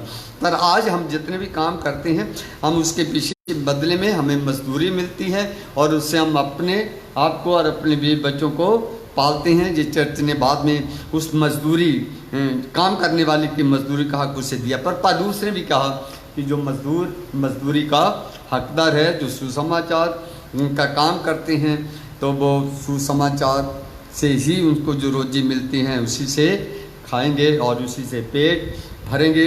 पर आज हम जितने भी काम करते हैं, हम उसके पीछे बदले में हमें मजदूरी मिलती है और उससे हम अपने आप को और अपने बीवी बच्चों को पालते हैं। जिस चर्च ने बाद में उस मजदूरी, काम करने वाले की मजदूरी का हक उसे दिया। पर पालूस ने भी कहा कि जो मजदूरी का हकदार है, जो सुसमाचार का काम करते हैं, तो वो सुसमाचार से ही उनको जो रोजी मिलती हैं उसी से खाएंगे और उसी से पेट भरेंगे।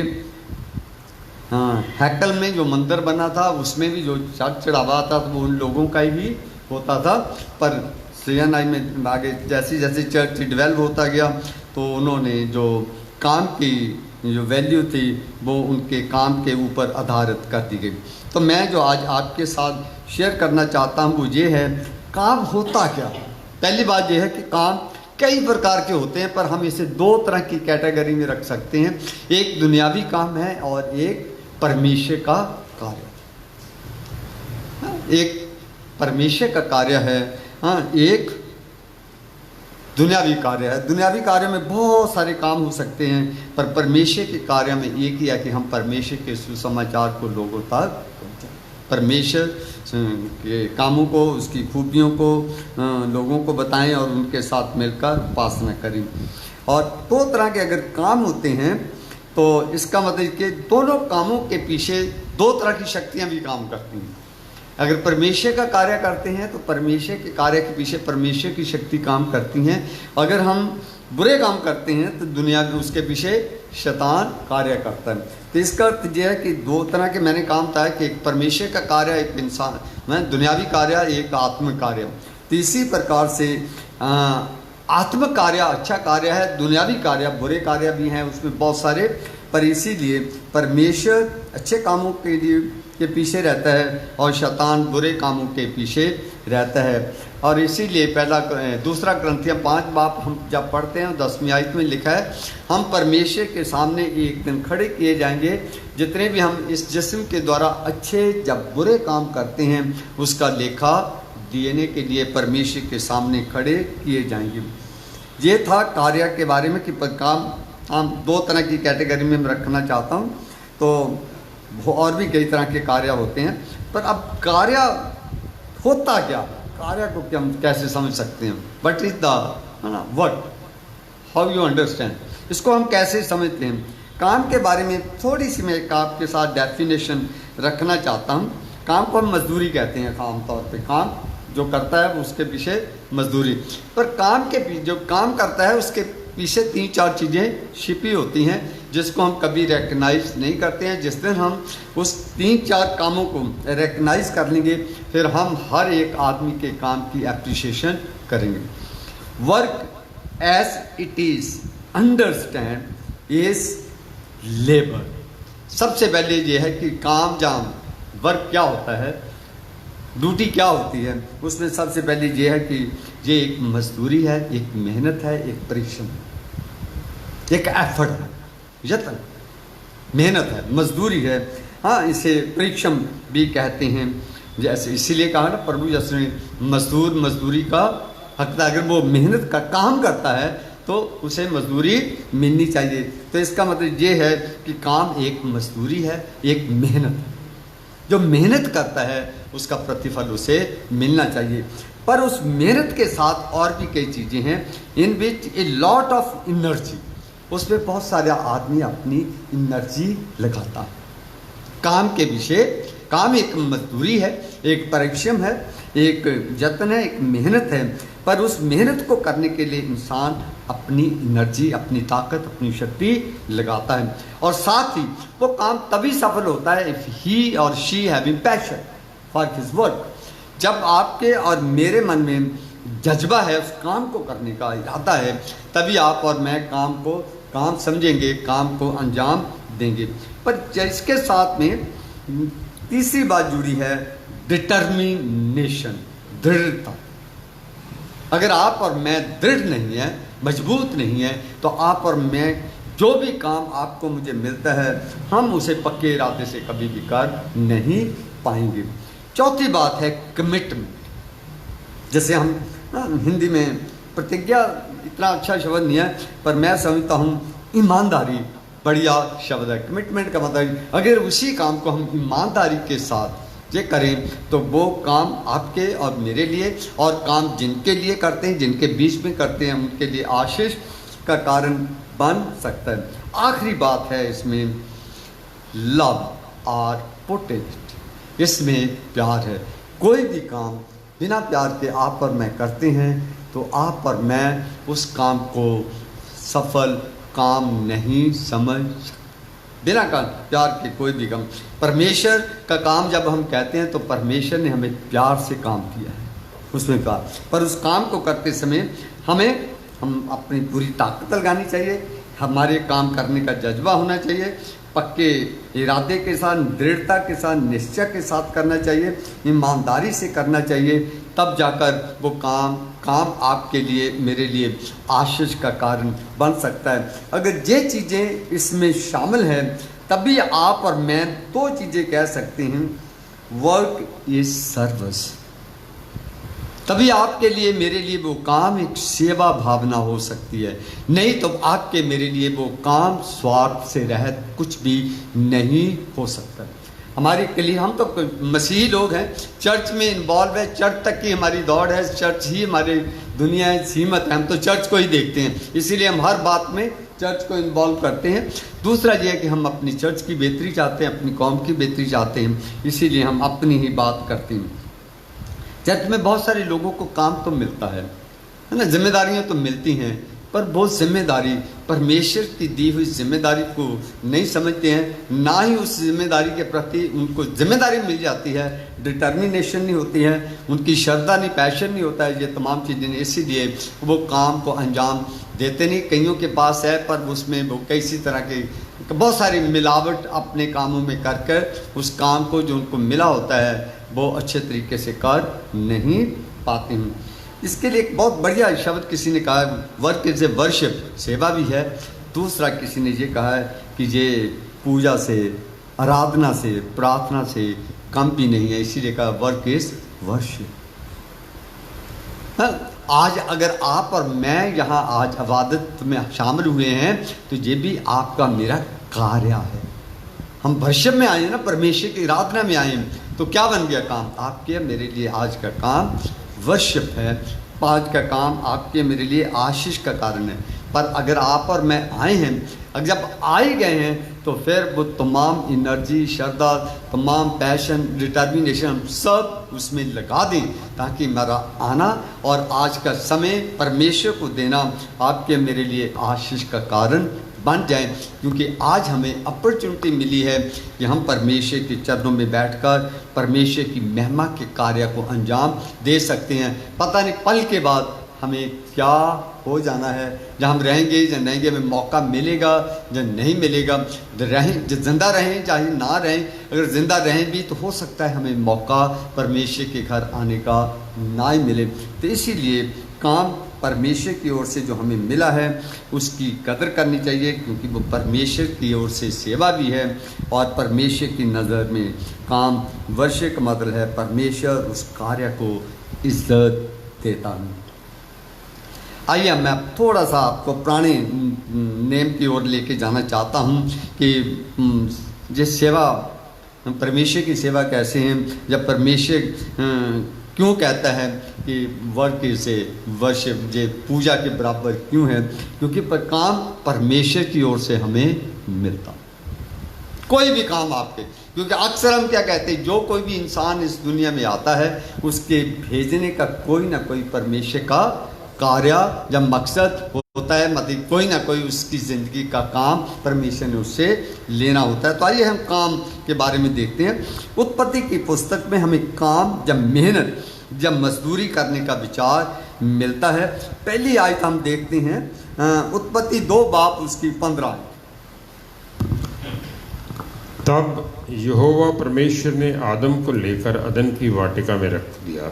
हाँ, हैकल में जो मंदिर बना था उसमें भी जो चढ़ावा था तो वो उन लोगों का ही होता था। पर सीएनआई में आगे जैसे जैसे चर्च डेवलप होता गया तो उन्होंने जो काम की जो वैल्यू थी वो उनके काम के ऊपर आधारित कर दी गई। तो मैं जो आज आपके साथ शेयर करना चाहता हूँ वो ये है, काम होता क्या। पहली बात यह है कि काम कई प्रकार के होते हैं, पर हम इसे 2 तरह की कैटेगरी में रख सकते हैं। एक दुनियावी काम है और एक परमेश्वर का कार्य। एक परमेश्वर का कार्य है, हाँ, एक दुनियावी कार्य है। दुनियावी कार्य में बहुत सारे काम हो सकते हैं, पर परमेश्वर के कार्य में एक ही है कि हम परमेश्वर के सुसमाचार को लोगों तक पहुँचाएं, परमेश्वर के कामों को, उसकी खूबियों को लोगों को बताएं और उनके साथ मिलकर उपासना करें। और 2 तरह के अगर काम होते हैं तो इसका मतलब कि दोनों कामों के पीछे 2 तरह की शक्तियाँ भी काम करती हैं। अगर परमेश्वर का कार्य करते हैं तो परमेश्वर के कार्य के पीछे परमेश्वर की शक्ति काम करती हैं। अगर हम बुरे काम करते हैं तो दुनिया के उसके पीछे शैतान कार्य करता है। तो इसका अर्थ यह है कि दो तरह के मैंने काम था कि एक परमेश्वर का कार्य, एक इंसान में दुनियावी कार्य, एक आत्मिक कार्य। तो इसी प्रकार से आत्मिक कार्य अच्छा कार्य है, दुनियावी कार्य बुरे कार्य भी हैं, उसमें बहुत सारे। पर इसीलिए परमेश्वर अच्छे कामों के लिए के पीछे रहता है और शैतान बुरे कामों के पीछे रहता है। और इसीलिए दूसरा ग्रंथिया 5 बाब हम जब पढ़ते हैं 10वीं आयत में लिखा है, हम परमेश्वर के सामने एक दिन खड़े किए जाएंगे। जितने भी हम इस जिस्म के द्वारा अच्छे जब बुरे काम करते हैं उसका लेखा देने के लिए परमेश्वर के सामने खड़े किए जाएंगे। ये था कार्य के बारे में कि काम हम दो तरह की कैटेगरी में रखना चाहता हूँ। तो और भी कई तरह के कार्य होते हैं, पर अब कार्य होता क्या, कार्य को क्या हम कैसे समझ सकते हैं? What is the what, how you understand, इसको हम कैसे समझते हैं? काम के बारे में थोड़ी सी मैं आपके साथ डेफिनेशन रखना चाहता हूँ। काम को हम मजदूरी कहते हैं आमतौर पे, काम जो करता है उसके पीछे मजदूरी। पर काम के पीछे जो काम करता है उसके पीछे 3-4 चीज़ें छिपी होती हैं जिसको हम कभी रिकग्नाइज नहीं करते हैं। जिस दिन हम उस 3-4 कामों को रिकग्नाइज कर लेंगे फिर हम हर एक आदमी के काम की एप्रिसिएशन करेंगे। Work as it is understand is labour. सबसे पहले ये है कि काम जाम वर्क क्या होता है, ड्यूटी क्या होती है, उसमें सबसे पहले ये है कि ये एक मजदूरी है, एक मेहनत है, एक परिश्रम है, एक एफर्ट है, यत्न, मेहनत है, मजदूरी है। हाँ, इसे परिश्रम भी कहते हैं। जैसे इसीलिए कहा ना प्रभु यीशु ने मजदूर मजदूरी का हकदार, अगर वो मेहनत का काम करता है तो उसे मजदूरी मिलनी चाहिए। तो इसका मतलब ये है कि काम एक मजदूरी है, एक मेहनत है। जो मेहनत करता है उसका प्रतिफल उसे मिलना चाहिए। पर उस मेहनत के साथ और भी कई चीज़ें हैं, इन विच ए लॉट ऑफ एनर्जी, उसमें बहुत सारे आदमी अपनी एनर्जी लगाता है काम के पीछे। काम एक मजदूरी है, एक परिश्रम है, एक यत्न है, एक मेहनत है। पर उस मेहनत को करने के लिए इंसान अपनी एनर्जी, अपनी ताकत, अपनी शक्ति लगाता है। और साथ ही वो काम तभी सफल होता है इफ ही और she having passion for his work. जब आपके और मेरे मन में जज्बा है उस काम को करने का, इरादा है, तभी आप और मैं काम समझेंगे, काम को अंजाम देंगे। पर इसके साथ में तीसरी बात जुड़ी है, डिटर्मिनेशन, दृढ़ता। अगर आप और मैं दृढ़ नहीं है, मजबूत नहीं है, तो आप और मैं जो भी काम आपको मुझे मिलता है हम उसे पक्के इरादे से कभी भी कर नहीं पाएंगे। चौथी बात है कमिटमेंट। जैसे हम हिंदी में प्रतिज्ञा इतना अच्छा शब्द नहीं है, पर मैं समझता हूँ ईमानदारी बढ़िया शब्द है। कमिटमेंट का मतलब अगर उसी काम को हम ईमानदारी के साथ ये करें तो वो काम आपके और मेरे लिए, और काम जिनके लिए करते हैं, जिनके बीच में करते हैं, उनके लिए आशीष का कारण बन सकता है। आखिरी बात है इसमें लव और प्रोटेक्ट, इसमें प्यार है। कोई भी काम बिना प्यार के आप और मैं करते हैं तो आप और मैं उस काम को सफल काम नहीं समझ, बिना प्यार के कोई भी काम। परमेश्वर का काम जब हम कहते हैं तो परमेश्वर ने हमें प्यार से काम किया है, उसमें प्यार। पर उस काम को करते समय हम अपनी पूरी ताकत लगानी चाहिए, हमारे काम करने का जज्बा होना चाहिए, पक्के इरादे के साथ, दृढ़ता के साथ, निश्चय के साथ करना चाहिए, ईमानदारी से करना चाहिए। तब जाकर वो काम आपके लिए, मेरे लिए आशीष का कारण बन सकता है। अगर ये चीज़ें इसमें शामिल हैं तभी आप और मैं दो चीज़ें कह सकते हैं, वर्क इज सर्विस। तभी आपके लिए मेरे लिए वो काम एक सेवा भावना हो सकती है, नहीं तो आपके मेरे लिए वो काम स्वार्थ से रहित कुछ भी नहीं हो सकता। हमारे के लिए हम तो मसीही लोग हैं, चर्च में इन्वॉल्व है, चर्च तक की हमारी दौड़ है, चर्च ही हमारी दुनिया सीमित है, हम तो चर्च को ही देखते हैं, इसीलिए हम हर बात में चर्च को इन्वॉल्व करते हैं। दूसरा ये है कि हम अपनी चर्च की बेहतरी चाहते हैं, अपनी कौम की बेहतरी चाहते हैं, इसीलिए हम अपनी ही बात करते हैं। चर्च में बहुत सारे लोगों को काम तो मिलता है ना, जिम्मेदारियां तो मिलती हैं, पर वो जिम्मेदारी परमेश्वर की दी हुई जिम्मेदारी को नहीं समझते हैं, ना ही उस जिम्मेदारी के प्रति उनको जिम्मेदारी मिल जाती है, डिटर्मिनेशन नहीं होती है, उनकी श्रद्धा नहीं, पैशन नहीं होता है, ये तमाम चीज़ें, इसीलिए वो काम को अंजाम देते नहीं। कईयों के पास है पर उसमें वो किसी तरह के बहुत सारी मिलावट अपने कामों में कर कर उस काम को जो उनको मिला होता है वो अच्छे तरीके से कर नहीं पाते हैं। इसके लिए एक बहुत बढ़िया शब्द किसी ने कहा, वर्क इज ए वर्शिप, सेवा भी है। दूसरा किसी ने ये कहा है कि ये पूजा से, आराधना से, प्रार्थना से कम भी नहीं है, इसीलिए कहा वर्क इज वर्शिप। आज अगर आप और मैं यहाँ आज इबादत में शामिल हुए हैं तो ये भी आपका मेरा कार्य है। हम वर्शिप में आए हैं ना, परमेश्वर की आराधना में आए हैं, तो क्या बन गया काम? आपके मेरे लिए आज का काम वर्शिप है, आज का काम आपके मेरे लिए आशीष का कारण है। पर अगर आप और मैं आए हैं, अगर जब आए गए हैं तो फिर वो तमाम एनर्जी, श्रद्धा, तमाम पैशन, डिटर्मिनेशन सब उसमें लगा दें ताकि मेरा आना और आज का समय परमेश्वर को देना आपके मेरे लिए आशीष का कारण बन जाए। क्योंकि आज हमें अपॉर्चुनिटी मिली है कि हम परमेश्वर के चरणों में बैठकर परमेश्वर की महिमा के कार्य को अंजाम दे सकते हैं। पता नहीं पल के बाद हमें क्या हो जाना है, जहाँ हम रहेंगे या रहेंगे, हमें मौका मिलेगा या नहीं मिलेगा, रहें जिंदा रहें चाहे ना रहें। अगर ज़िंदा रहें भी तो हो सकता है हमें मौका परमेश्वर के घर आने का ना ही मिले। तो इसीलिए काम परमेश्वर की ओर से जो हमें मिला है उसकी कदर करनी चाहिए, क्योंकि वो परमेश्वर की ओर से सेवा भी है और परमेश्वर की नज़र में काम वर्षे का मतलब है परमेश्वर उस कार्य को इज्जत देता है। आइए मैं थोड़ा सा आपको पुराने नेम की ओर लेके जाना चाहता हूँ कि जिस सेवा, परमेश्वर की सेवा कैसे हैं, जब परमेश्वर क्यों कहता है कि वर्क से वर्शिप, जे पूजा के बराबर क्यों है? क्योंकि काम परमेश्वर की ओर से हमें मिलता, कोई भी काम आपके। क्योंकि अक्सर हम क्या कहते हैं, जो कोई भी इंसान इस दुनिया में आता है उसके भेजने का कोई ना कोई परमेश्वर का कार्य या मकसद होता है, मतलब कोई ना कोई उसकी ज़िंदगी का काम परमेश्वर ने उससे लेना होता है। तो आइए हम काम के बारे में देखते हैं। उत्पत्ति की पुस्तक में हमें काम, जब मेहनत, जब मजदूरी करने का विचार मिलता है। पहली आयत हम देखते हैं, उत्पत्ति 2 बाब उसकी 15। तब यहोवा परमेश्वर ने आदम को लेकर अदन की वाटिका में रख दिया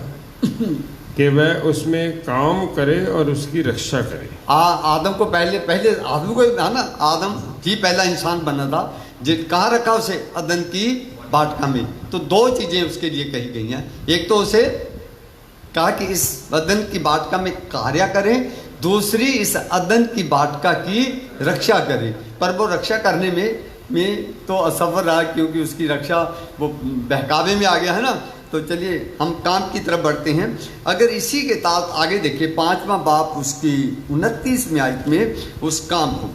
कि वह उसमें काम करे और उसकी रक्षा करे। आदम को पहले आदम को है ना, आदम ही पहला इंसान बना था। कहाँ रखा उसे? अदन की वाटिका में। तो 2 चीज़ें उसके लिए कही गई हैं। एक तो उसे कहा कि इस अदन की वाटिका में कार्य करें, दूसरी इस अदन की वाटिका की रक्षा करें। पर वो रक्षा करने में तो असफल रहा, क्योंकि उसकी रक्षा वो बहकावे में आ गया है ना। तो चलिए हम काम की तरफ बढ़ते हैं। अगर इसी के साथ आगे देखिए 5वां बाब उसकी 29वें आयत में उस काम को,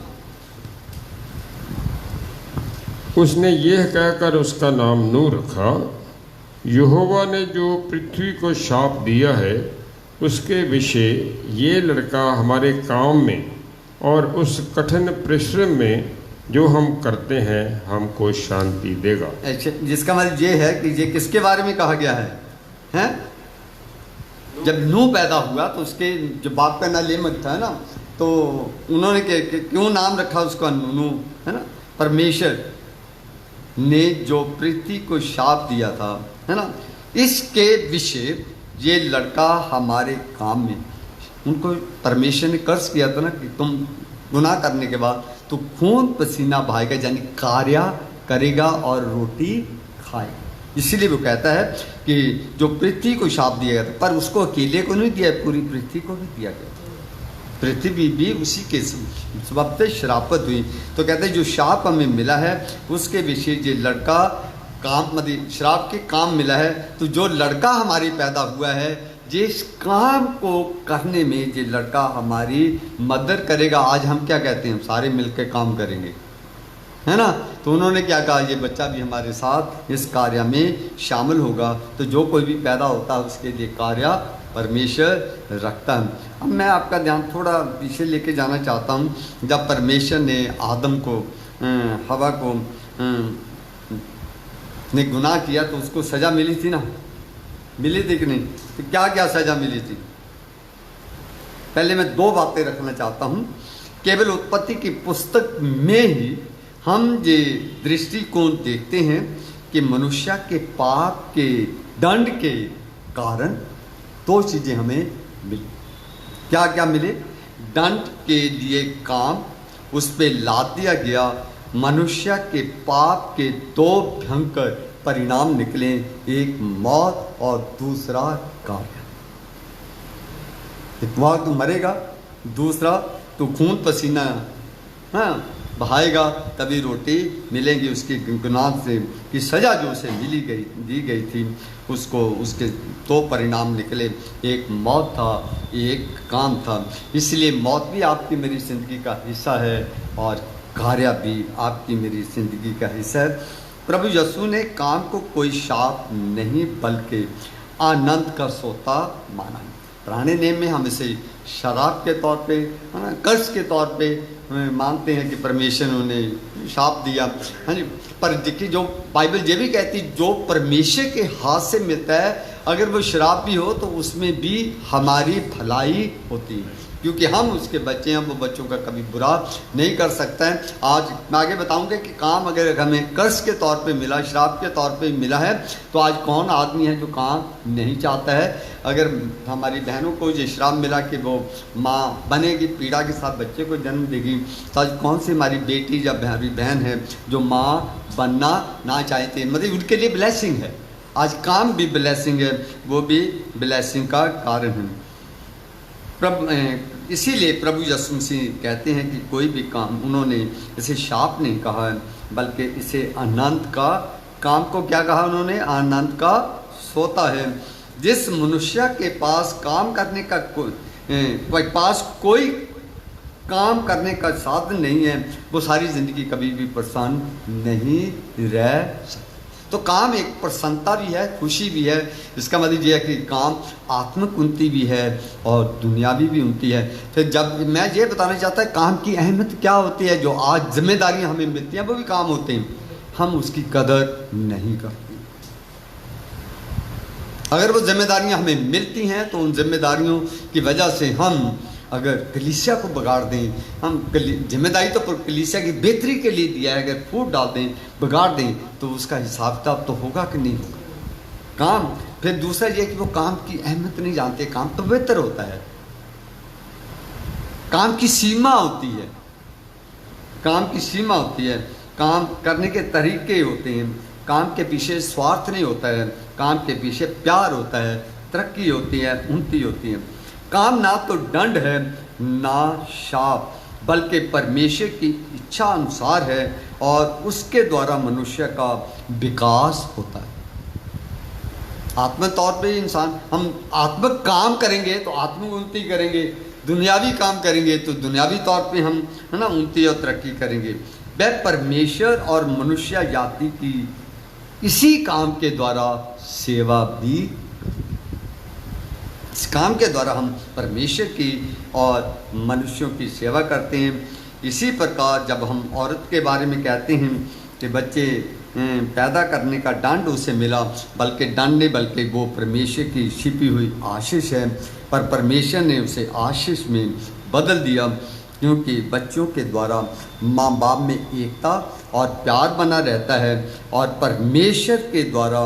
उसने यह कहकर उसका नाम नूह रखा। यहोवा ने जो पृथ्वी को शाप दिया है उसके विषय, ये लड़का हमारे काम में और उस कठिन परिश्रम में जो हम करते हैं हमको शांति देगा। जिसका मतलब ये है कि ये किसके बारे में कहा गया है? हैं? जब नूह पैदा हुआ तो उसके जो बाप का नाम लेमक था ना, तो उन्होंने क्यों नाम रखा उसका नूह, है ना? परमेश्वर ने जो पृथ्वी को शाप दिया था, है ना, इसके विषय ये लड़का हमारे काम में। उनको परमेश्वर ने कर्ज किया था ना कि तुम गुनाह करने के बाद तो खून पसीना बहाएगा, यानी कार्य करेगा और रोटी खाएगा। इसीलिए वो कहता है कि जो पृथ्वी को शाप दिया गया था, पर उसको अकेले को नहीं दिया, पूरी पृथ्वी को भी दिया गया। पृथ्वी भी उसी के सबब से श्रापित हुई। तो कहते हैं जो शाप हमें मिला है उसके विषय ये लड़का काम, मतलब श्राप के काम मिला है। तो जो लड़का हमारी पैदा हुआ है, जिस काम को करने में ये लड़का हमारी मदद करेगा। आज हम क्या कहते हैं, हम सारे मिलकर काम करेंगे, है ना। तो उन्होंने क्या कहा, ये बच्चा भी हमारे साथ इस कार्य में शामिल होगा। तो जो कोई भी पैदा होता है उसके लिए कार्य परमेश्वर रखता है। अब मैं आपका ध्यान थोड़ा पीछे लेके जाना चाहता हूँ। जब परमेश्वर ने आदम को, हवा को ने गुनाह किया तो उसको सज़ा मिली थी ना, मिली थी कि नहीं? तो क्या क्या सज़ा मिली थी? पहले मैं दो बातें रखना चाहता हूँ। केवल उत्पत्ति की पुस्तक में ही हम ये दृष्टिकोण देखते हैं कि मनुष्य के पाप के दंड के कारण दो चीज़ें हमें मिली। क्या क्या मिले? दंड के लिए काम उस पर लाद दिया गया। मनुष्य के पाप के दो भयंकर परिणाम निकले, एक मौत और दूसरा कार्य। एक बार तू मरेगा, दूसरा तू खून पसीना बहाएगा, तभी रोटी मिलेंगी। उसकी गुनाह से की सज़ा जो उसे दी गई थी, उसको उसके दो परिणाम निकले, एक मौत था, एक काम था। इसलिए मौत भी आपकी मेरी ज़िंदगी का हिस्सा है और कार्य भी आपकी मेरी ज़िंदगी का हिस्सा है। प्रभु यीशु ने काम को कोई शाप नहीं बल्कि आनंद का सोता माना। पुराने नियम में हम इसे शराब के तौर पे, कर्ज के तौर पे मानते हैं कि परमेश्वर ने उन्हें शाप दिया। हाँ जी, पर देखिए जो बाइबल ये भी कहती जो परमेश्वर के हाथ से मिलता है, अगर वो शराब भी हो तो उसमें भी हमारी भलाई होती है, क्योंकि हम उसके बच्चे हैं। वो बच्चों का कभी बुरा नहीं कर सकता है। आज मैं आगे बताऊंगा कि काम अगर हमें कर्ज के तौर पे मिला, शराब के तौर पे मिला है, तो आज कौन आदमी है जो काम नहीं चाहता है। अगर हमारी बहनों को ये शराब मिला कि वो माँ बनेगी, पीड़ा के साथ बच्चे को जन्म देगी, तो आज कौन सी हमारी बेटी या हमारी बहन है जो माँ बनना ना चाहती? मतलब उनके लिए ब्लेसिंग है। आज काम भी ब्लेसिंग है, वो भी ब्लेसिंग का कारण है। इसीलिए प्रभु यीशु मसीह कहते हैं कि कोई भी काम, उन्होंने इसे शाप नहीं कहा है बल्कि इसे आनंद का, काम को क्या कहा उन्होंने? आनंद का सोता है। जिस मनुष्य के पास काम करने का कोई काम करने का साधन नहीं है, वो सारी ज़िंदगी कभी भी प्रसन्न नहीं रह सकता। तो काम एक प्रसन्नता भी है, खुशी भी है। इसका मतलब ये है कि काम आत्मिक उन्नति भी है और दुनियावी भी उन्नति है। फिर जब मैं ये बताना चाहता है काम की अहमियत क्या होती है, जो आज जिम्मेदारियां हमें मिलती हैं वो भी काम होते हैं, हम उसकी कदर नहीं करते। अगर वो जिम्मेदारियां हमें मिलती हैं तो उन जिम्मेदारियों की वजह से हम अगर कलीसिया को बिगाड़ दें, हम जिम्मेदारी तो कलीसिया की बेहतरी के लिए दिया है, अगर फूट डाल दें, बिगाड़ दें, तो उसका हिसाब किताब तो होगा कि नहीं होगा काम। फिर दूसरा ये कि वो काम की अहमियत नहीं जानते। काम तो बेहतर होता है, काम की सीमा होती है, काम की सीमा होती है, काम करने के तरीके होते हैं, काम के पीछे स्वार्थ नहीं होता है, काम के पीछे प्यार होता है, तरक्की होती है, उन्नति होती है। काम ना तो दंड है ना शाप, बल्कि परमेश्वर की इच्छा अनुसार है और उसके द्वारा मनुष्य का विकास होता है। आत्मिक तौर पे इंसान, हम आत्मिक काम करेंगे तो आत्मिक उन्नति करेंगे, दुनियावी काम करेंगे तो दुनियावी तौर पे हम है ना उन्नति और तरक्की करेंगे। वह परमेश्वर और मनुष्य जाति की इसी काम के द्वारा सेवा भी, इस काम के द्वारा हम परमेश्वर की और मनुष्यों की सेवा करते हैं। इसी प्रकार जब हम औरत के बारे में कहते हैं कि बच्चे पैदा करने का दंड उसे मिला, बल्कि दंड नहीं बल्कि वो परमेश्वर की छिपी हुई आशीष है, पर परमेश्वर ने उसे आशीष में बदल दिया, क्योंकि बच्चों के द्वारा माँ बाप में एकता और प्यार बना रहता है और परमेश्वर के द्वारा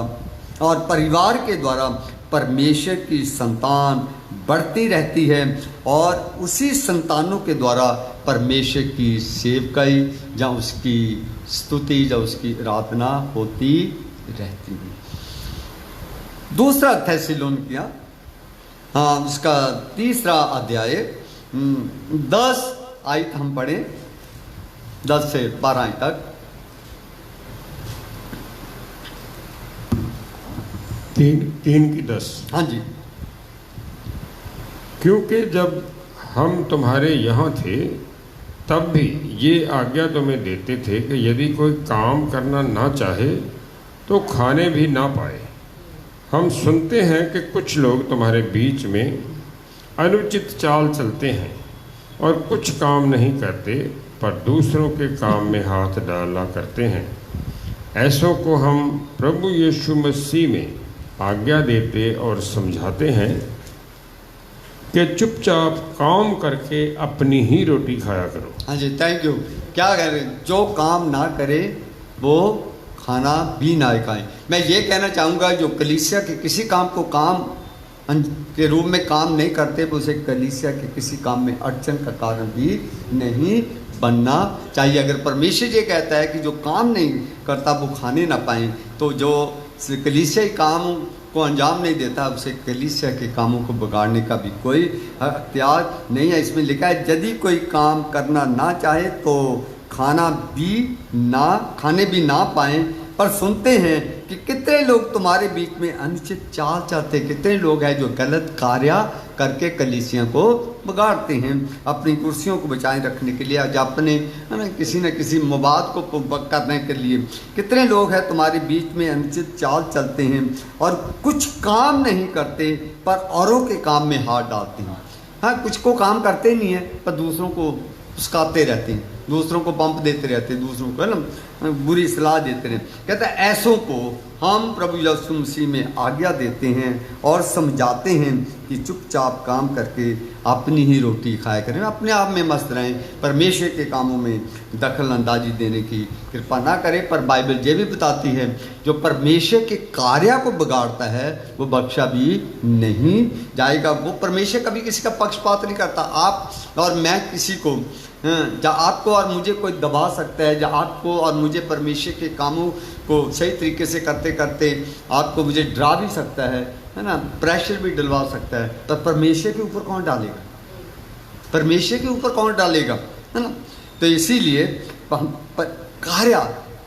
और परिवार के द्वारा परमेश्वर की संतान बढ़ती रहती है और उसी संतानों के द्वारा परमेश्वर की सेवकाई या उसकी स्तुति या उसकी आराधना होती रहती है। दूसरा थेसलोनिकियों, हाँ, उसका 3 अध्याय 10 आयत हम पढ़ें, 10 से 12 आयत तक। 3 की 10। हाँ जी। क्योंकि जब हम तुम्हारे यहाँ थे तब भी ये आज्ञा तुम्हें देते थे कि यदि कोई काम करना ना चाहे तो खाने भी ना पाए। हम सुनते हैं कि कुछ लोग तुम्हारे बीच में अनुचित चाल चलते हैं और कुछ काम नहीं करते पर दूसरों के काम में हाथ डाला करते हैं। ऐसों को हम प्रभु यीशु मसीह में आज्ञा देते और समझाते हैं कि चुपचाप काम करके अपनी ही रोटी खाया करो। हाँ जी, थैंक यू। क्या करें, जो काम ना करे वो खाना भी ना खाएं। मैं ये कहना चाहूँगा, जो कलीसिया के किसी काम को काम के रूप में काम नहीं करते, वो उसे कलीसिया के किसी काम में अड़चन का कारण भी नहीं बनना चाहिए। अगर परमेश्वर ये कहता है कि जो काम नहीं करता वो खाने ना पाए, तो जो कलीसियाई काम को अंजाम नहीं देता, उसे कलीसिया के कामों को बिगाड़ने का भी कोई अख्तियार नहीं है। इसमें लिखा है, यदि कोई काम करना ना चाहे तो खाने भी ना पाएं। पर सुनते हैं कि कितने लोग तुम्हारे बीच में अनुचित चाल चलते, कितने लोग हैं जो गलत कार्य करके कलीसिया को बिगाड़ते हैं अपनी कुर्सियों को बचाए रखने के लिए, या अपने किसी न किसी मवाद को करने के लिए। कितने लोग हैं तुम्हारे बीच में अनुचित चाल चलते हैं और कुछ काम नहीं करते पर औरों के काम में हाथ डालते हैं। हाँ, कुछ को काम करते नहीं है पर दूसरों को उस्काते रहते हैं, दूसरों को पंप देते रहते हैं, दूसरों को है ना बुरी सलाह देते हैं। कहता है ऐसों को हम प्रभु यीशु मसीह में आज्ञा देते हैं और समझाते हैं कि चुपचाप काम करके अपनी ही रोटी खाया करें, अपने आप में मस्त रहें, परमेश्वर के कामों में दखल अंदाजी देने की कृपा ना करें। पर बाइबल ये भी बताती है, जो परमेश्वर के कार्य को बिगाड़ता है वो बख्शा भी नहीं जाएगा। वो परमेश्वर कभी किसी का पक्षपात नहीं करता। आप और मैं किसी को, जहाँ आपको और मुझे कोई दबा सकता है, जहाँ आपको और मुझे परमेश्वर के कामों को सही तरीके से करते करते आपको मुझे डरा भी सकता है ना, प्रेशर भी डलवा सकता है। तो परमेश्वर के ऊपर कौन डालेगा? परमेश्वर के ऊपर कौन डालेगा, है ना। तो इसीलिए कार्य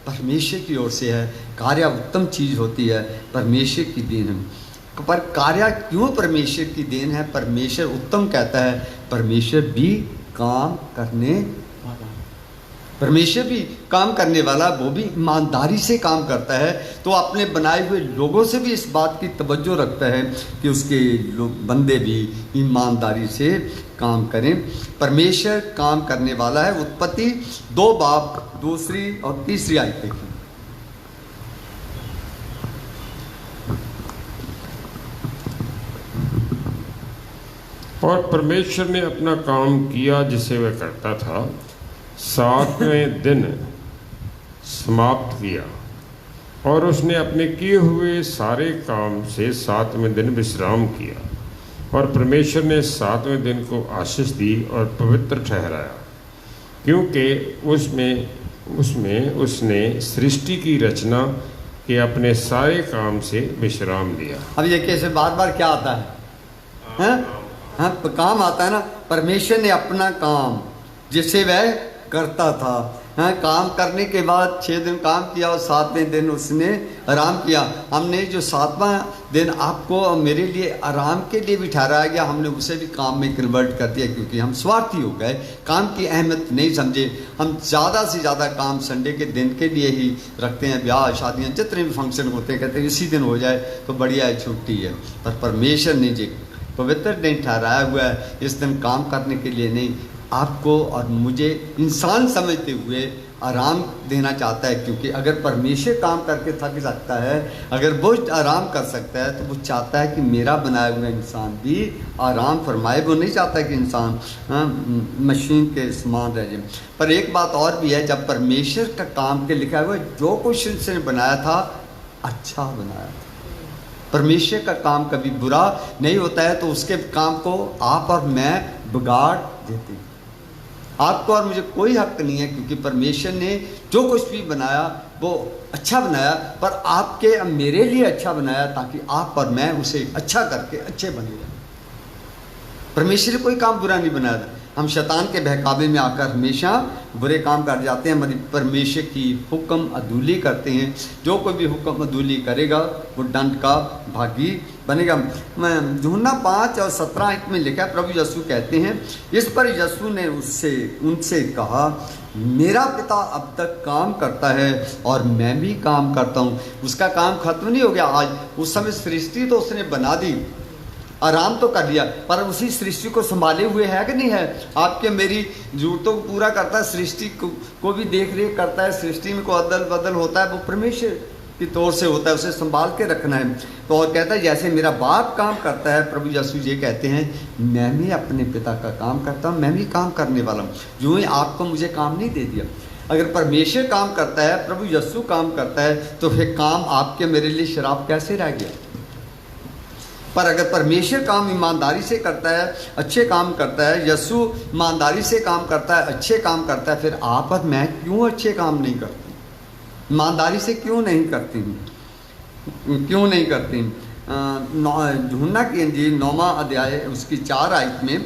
परमेश्वर की ओर से है, कार्य उत्तम चीज़ होती है, परमेश्वर की देन है। पर कार्य क्यों परमेश्वर की देन है? परमेश्वर उत्तम कहता है, परमेश्वर भी काम करने वाला, परमेश्वर भी काम करने वाला, वो भी ईमानदारी से काम करता है। तो अपने बनाए हुए लोगों से भी इस बात की तवज्जो रखता है कि उसके बंदे भी ईमानदारी से काम करें। परमेश्वर काम करने वाला है। उत्पत्ति 2 बाब 2 और 3 आयत देखिए। और परमेश्वर ने अपना काम किया जिसे वह करता था, 7वें दिन समाप्त किया और उसने अपने किए हुए सारे काम से 7वें दिन विश्राम किया। और परमेश्वर ने 7वें दिन को आशीष दी और पवित्र ठहराया, क्योंकि उसमें उसने सृष्टि की रचना के अपने सारे काम से विश्राम लिया। अब ये कैसे बार बार क्या आता है? हाँ, काम आता है ना। परमेश्वर ने अपना काम जिसे वह करता था, हाँ, काम करने के बाद 6 दिन काम किया और 7वें दिन उसने आराम किया। हमने जो 7वां दिन आपको और मेरे लिए आराम के लिए भी ठहराया गया, हमने उसे भी काम में कन्वर्ट कर दिया, क्योंकि हम स्वार्थी हो गए, काम की अहमियत नहीं समझे। हम ज़्यादा से ज़्यादा काम संडे के दिन के लिए ही रखते हैं। ब्याह शादियाँ जितने भी फंक्शन होते हैं, कहते हैं इसी दिन हो जाए तो बढ़िया है, छुट्टी है। पर परमेश्वर ने जी पवित्र दिन ठहराया हुआ है, इस दिन काम करने के लिए नहीं, आपको और मुझे इंसान समझते हुए आराम देना चाहता है। क्योंकि अगर परमेश्वर काम करके थक सकता है, अगर वो आराम कर सकता है, तो वो चाहता है कि मेरा बनाया हुआ इंसान भी आराम फरमाए। वो नहीं चाहता कि इंसान मशीन के समान रह जाए। पर एक बात और भी है, जब परमेश्वर का काम के लिखा हुआ जो कुछ उसने बनाया था अच्छा बनाया था। परमेश्वर का काम कभी बुरा नहीं होता है, तो उसके काम को आप और मैं बिगाड़ देते हैं। आपको और मुझे कोई हक नहीं है, क्योंकि परमेश्वर ने जो कुछ भी बनाया वो अच्छा बनाया, पर आपके मेरे लिए अच्छा बनाया, ताकि आप और मैं उसे अच्छा करके अच्छे बने जाए। परमेश्वर ने कोई काम बुरा नहीं बनाया था। हम शैतान के बहकावे में आकर हमेशा बुरे काम कर जाते हैं, हमारी परमेश्वर की हुक्म अदूली करते हैं। जो कोई भी हुक्म अदूली करेगा वो दंड का भागी बनेगा। यूहन्ना 5 और 17 में लिखा है, प्रभु यीशु कहते हैं, इस पर यीशु ने उनसे कहा, मेरा पिता अब तक काम करता है और मैं भी काम करता हूँ। उसका काम खत्म नहीं हो गया आज। उस समय सृष्टि तो उसने बना दी, आराम तो कर लिया, पर उसी सृष्टि को संभाले हुए है कि नहीं है? आपके मेरी जरूरतों को पूरा करता है, सृष्टि को भी देख रेख करता है। सृष्टि में कोई अदल बदल होता है वो परमेश्वर की तौर से होता है, उसे संभाल के रखना है। तो और कहता है जैसे मेरा बाप काम करता है, प्रभु यीशु ये कहते हैं, मैं भी अपने पिता का काम करता हूँ, मैं भी काम करने वाला हूँ। यूँ ही आपको मुझे काम नहीं दे दिया। अगर परमेश्वर काम करता है, प्रभु यीशु काम करता है, तो फिर काम आपके मेरे लिए शराब कैसे रह गया? पर अगर परमेश्वर काम ईमानदारी से करता है, अच्छे काम करता है, यीशु ईमानदारी से काम करता है, अच्छे काम करता है, फिर आप और मैं क्यों अच्छे काम नहीं करते? ईमानदारी से क्यों नहीं करती हूँ? क्यों नहीं करती? यूहन्ना की इंजील 9वां अध्याय उसकी 4 आयत में,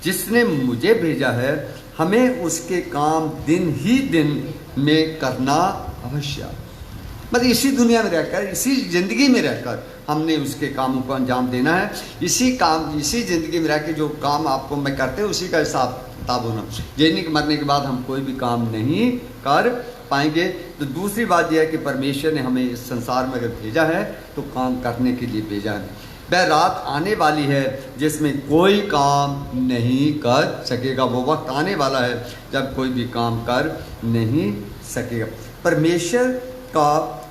जिसने मुझे भेजा है हमें उसके काम दिन ही दिन में करना अवश्य। मतलब इसी दुनिया में रहकर, इसी ज़िंदगी में रहकर हमने उसके कामों को अंजाम देना है। इसी ज़िंदगी में रह के जो काम आपको मैं करते हैं उसी का हिसाब किताब होना। ये नहीं कि मरने के बाद हम कोई भी काम नहीं कर पाएंगे। तो दूसरी बात यह है कि परमेश्वर ने हमें इस संसार में अगर भेजा है तो काम करने के लिए भेजा है। वह रात आने वाली है जिसमें कोई काम नहीं कर सकेगा। वो वक्त आने वाला है जब कोई भी काम कर नहीं सकेगा। परमेश्वर का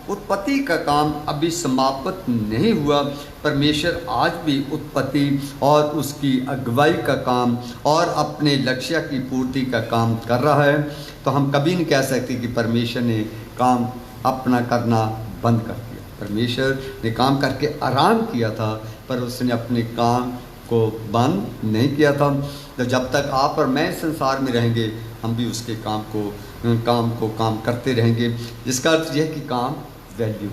उत्पत्ति का काम अभी समाप्त नहीं हुआ। परमेश्वर आज भी उत्पत्ति और उसकी अगुवाई का काम और अपने लक्ष्य की पूर्ति का काम कर रहा है। तो हम कभी नहीं कह सकते कि परमेश्वर ने काम अपना करना बंद कर दिया। परमेश्वर ने काम करके आराम किया था, पर उसने अपने काम को बंद नहीं किया था। तो जब तक आप और मैं संसार में रहेंगे, हम भी उसके काम करते रहेंगे। जिसका अर्थ यह कि काम वैल्यू,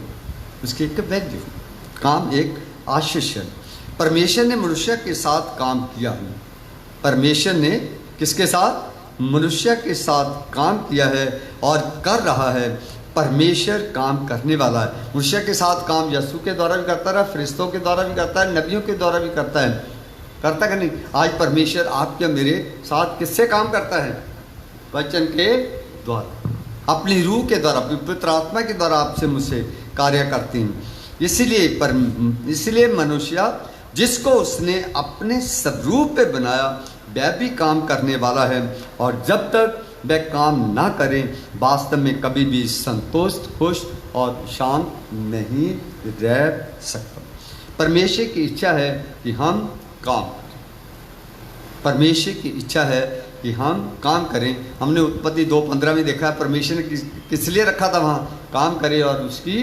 उसकी एक वैल्यू, काम एक आशीष है। परमेश्वर ने मनुष्य के साथ काम किया है। परमेश्वर ने किसके साथ? मनुष्य के साथ काम किया है और कर रहा है। परमेश्वर काम करने वाला है। मनुष्य के साथ काम यीशु के द्वारा भी करता रहा, फरिश्तों के द्वारा भी करता है, नबियों के द्वारा भी करता है। करता कि नहीं? आज परमेश्वर आपके मेरे साथ किससे काम करता है? वचन के द्वारा, अपनी रूह के द्वारा, पवित्र आत्मा के द्वारा आपसे मुझसे कार्य करती हैं। इसलिए मनुष्य जिसको उसने अपने स्वरूप पे बनाया वह भी काम करने वाला है, और जब तक वह काम ना करें वास्तव में कभी भी संतुष्ट, खुश और शांत नहीं रह सकता। परमेश्वर की इच्छा है कि हम काम करें। परमेश्वर की इच्छा है कि हम काम करें। हमने उत्पत्ति 2:15 में देखा है परमेश्वर ने किस लिए रखा था वहाँ? काम करे और उसकी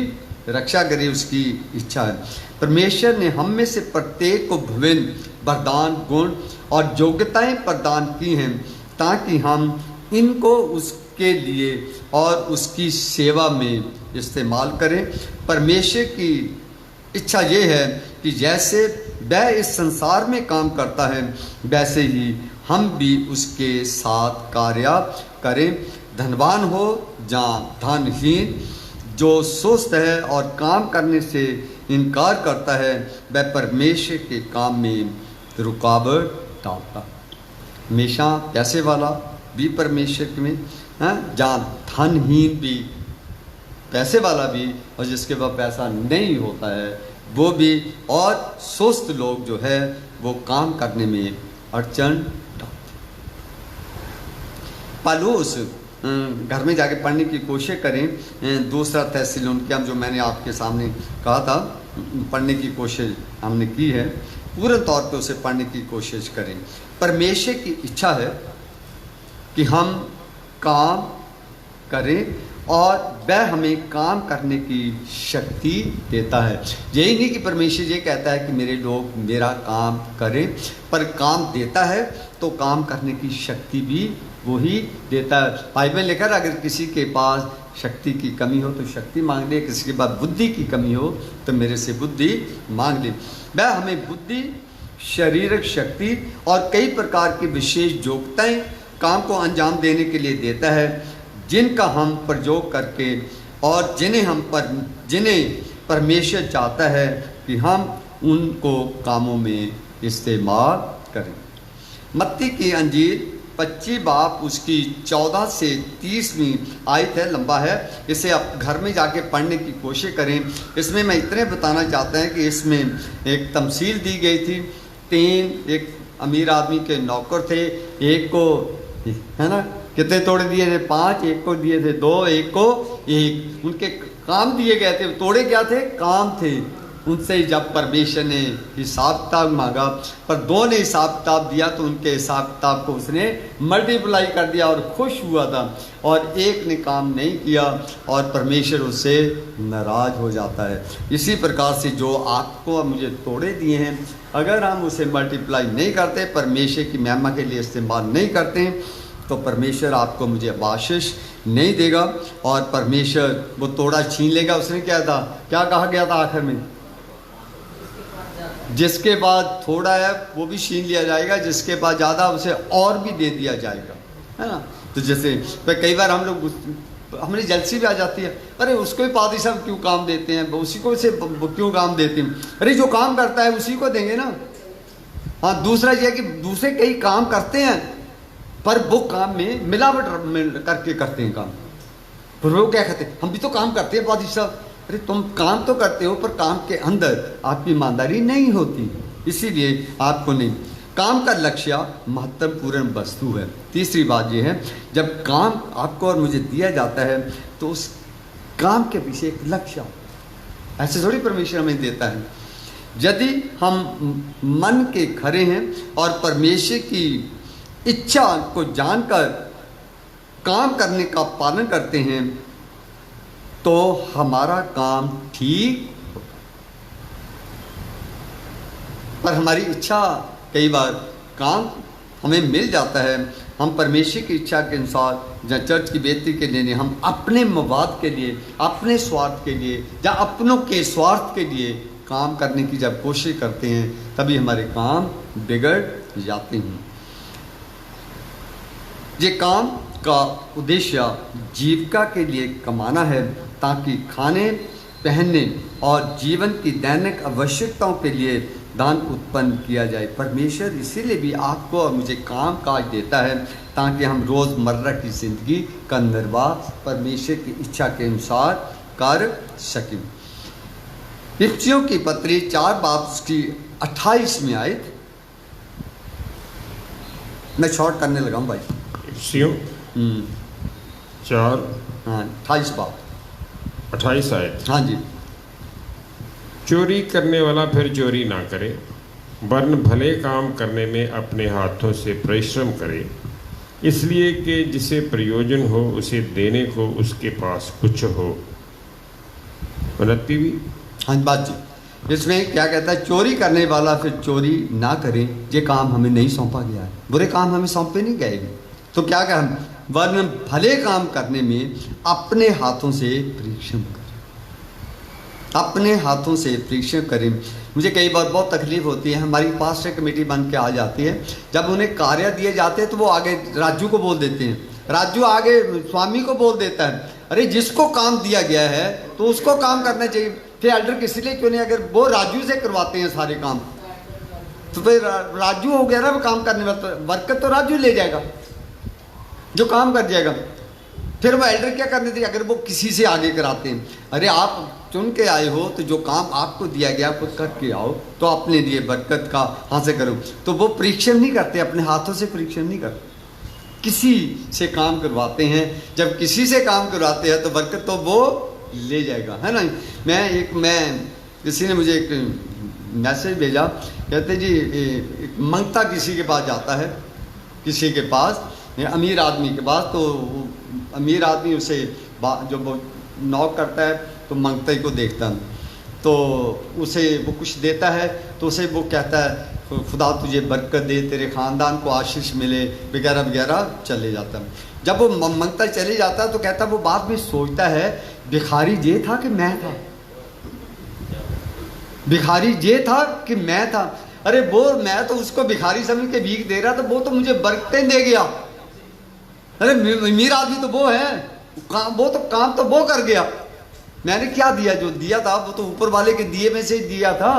रक्षा करे, उसकी इच्छा है। परमेश्वर ने हम में से प्रत्येक को विभिन्न वरदान, गुण और योग्यताएं प्रदान की हैं ताकि हम इनको उसके लिए और उसकी सेवा में इस्तेमाल करें। परमेश्वर की इच्छा ये है कि जैसे वह इस संसार में काम करता है वैसे ही हम भी उसके साथ कार्य करें। धनवान हो या धनहीन, जो सुस्त है और काम करने से इनकार करता है वह परमेश्वर के काम में रुकावट डालता है। हमेशा पैसे वाला भी परमेश्वर में, जहाँ धनहीन भी, पैसे वाला भी, और जिसके पास पैसा नहीं होता है वो भी, और सुस्त लोग जो है वो काम करने में अड़चन डालते। पौलुस घर में जाके पढ़ने की कोशिश करें। दूसरा थिस्सलुनीकियों जो मैंने आपके सामने कहा था, पढ़ने की कोशिश हमने की है। पूर्ण तौर पे उसे पढ़ने की कोशिश करें। परमेश्वर की इच्छा है कि हम काम करें और वह हमें काम करने की शक्ति देता है। यही नहीं कि परमेश्वर ये कहता है कि मेरे लोग मेरा काम करें, पर काम देता है तो काम करने की शक्ति भी वही देता है। बाइबल में लिखा है अगर किसी के पास शक्ति की कमी हो तो शक्ति मांग ले, किसी के पास बुद्धि की कमी हो तो मेरे से बुद्धि मांग ले। वह हमें बुद्धि, शारीरिक शक्ति और कई प्रकार की विशेष योग्यताएं काम को अंजाम देने के लिए देता है, जिनका हम प्रयोग करके और जिन्हें परमेश्वर चाहता है कि हम उनको कामों में इस्तेमाल करें। मत्ती की अंजील 25 बाब उसकी 14 से 30वीं आयत है, लंबा है, इसे आप घर में जाके पढ़ने की कोशिश करें। इसमें मैं इतने बताना चाहता हूँ कि इसमें एक तमसील दी गई थी। 3 एक अमीर आदमी के नौकर थे, एक को है ना कितने तोड़े दिए थे? 5, एक को दिए थे 2, एक को 1। उनके काम दिए गए थे, तोड़े क्या थे? काम थे। उनसे जब परमेश्वर ने हिसाब किताब मांगा, पर 2 ने हिसाब किताब दिया तो उनके हिसाब किताब को उसने मल्टीप्लाई कर दिया और खुश हुआ था, और एक ने काम नहीं किया और परमेश्वर उससे नाराज हो जाता है। इसी प्रकार से जो आपको मुझे तोड़े दिए हैं, अगर हम उसे मल्टीप्लाई नहीं करते, परमेश्वर की महिमा के लिए इस्तेमाल नहीं करते, तो परमेश्वर आपको मुझे आशीष नहीं देगा और परमेश्वर वो तोड़ा छीन लेगा। उसने क्या कहा गया था आखिर में? जिसके बाद थोड़ा है वो भी छीन लिया जाएगा, जिसके बाद ज़्यादा उसे और भी दे दिया जाएगा, है ना। तो जैसे कई बार हम लोग, हमारी जलसी भी आ जाती है, अरे उसको ही पादी साहब क्यों काम देते हैं, उसी को से क्यों काम देते हैं? अरे जो काम करता है उसी को देंगे ना। हाँ, दूसरा ये है कि दूसरे कई काम करते हैं पर वो काम में मिलावट करके करते हैं काम। पर वो क्या कहते हैं? हम भी तो काम करते हैं पादी साहब। अरे तुम काम तो करते हो पर काम के अंदर आपकी ईमानदारी नहीं होती, इसीलिए आपको नहीं। काम का लक्ष्य महत्वपूर्ण वस्तु है। तीसरी बात यह है, जब काम आपको और मुझे दिया जाता है तो उस काम के पीछे एक लक्ष्य, ऐसे थोड़ी परमेश्वर हमें देता है। यदि हम मन के खरे हैं और परमेश्वर की इच्छा को जानकर काम करने का पालन करते हैं तो हमारा काम ठीक, पर हमारी इच्छा कई बार काम हमें मिल जाता है, हम परमेश्वर की इच्छा के अनुसार या चर्च की बेहतरी के लिए नहीं, हम अपने मवाद के लिए, अपने स्वार्थ के लिए या अपनों के स्वार्थ के लिए काम करने की जब कोशिश करते हैं तभी हमारे काम बिगड़ जाते हैं। ये काम का उद्देश्य जीविका के लिए कमाना है ताकि खाने, पहनने और जीवन की दैनिक आवश्यकताओं के लिए धन उत्पन्न किया जाए। परमेश्वर इसीलिए भी आपको और मुझे काम काज देता है ताकि हम रोज़मर्रा की ज़िंदगी का निर्वाह परमेश्वर की इच्छा के अनुसार कर सकें। इफ्सियों की पत्री 4 बाब की 28 में आयत, मैं शॉर्ट करने लगा हूँ भाई। इफ्सियों 4 28 बाब 28 आयत। हाँ जी। चोरी करने वाला फिर चोरी ना करे, वरन भले काम करने में अपने हाथों से परिश्रम करे, इसलिए कि जिसे प्रयोजन हो उसे देने को उसके पास कुछ हो। 29वीं। हाँ बात जी, इसमें क्या कहता है? चोरी करने वाला फिर चोरी ना करे, ये काम हमें नहीं सौंपा गया है, बुरे काम हमें सौंपे नहीं गए। तो क्या कहें? वरन भले काम करने में अपने हाथों से परिश्रम करें, अपने हाथों से परिश्रम करें। मुझे कई बार बहुत तकलीफ होती है, हमारी पास्टर कमेटी बन के आ जाती है, जब उन्हें कार्य दिए जाते हैं तो वो आगे राजू को बोल देते हैं, राजू आगे स्वामी को बोल देता है। अरे जिसको काम दिया गया है तो उसको काम करना चाहिए, फिर एल्डर किसी लिए क्यों नहीं? अगर वो राजू से करवाते हैं सारे काम तो फिर राजू हो गया ना वो काम करने वाला, बरकत तो राजू ले जाएगा जो काम कर जाएगा। फिर वो एल्डर क्या करने थे अगर वो किसी से आगे कराते हैं? अरे आप चुन के आए हो तो जो काम आपको दिया गया खुद करके आओ, तो अपने लिए बरकत का हाथ से करो। तो वो परीक्षण नहीं करते, अपने हाथों से परीक्षण नहीं करते, किसी से काम करवाते हैं। जब किसी से काम करवाते हैं तो बरकत तो वो ले जाएगा, है ना। मैं किसी ने मुझे एक मैसेज भेजा, कहते जी एक मंगता किसी के पास जाता है, किसी के पास, अमीर आदमी के पास, तो अमीर आदमी उसे जो नॉक करता है तो मंगता ही को देखता है, तो उसे वो कुछ देता है तो उसे वो कहता है खुदा तुझे बरकत दे, तेरे ख़ानदान को आशीष मिले वगैरह वगैरह, चले जाता है। जब वो मंगता चले जाता है तो कहता है वो बाद में सोचता है भिखारी ये था कि मैं था, भिखारी ये था कि मैं था। अरे वो मैं तो उसको भिखारी समझ के भीख दे रहा था, वो तो मुझे बरकतें दे गया। अरे अमीर आदमी तो वो है, वो तो काम तो वो कर गया, मैंने क्या दिया? जो दिया था वो तो ऊपर वाले के दिए में से ही दिया था।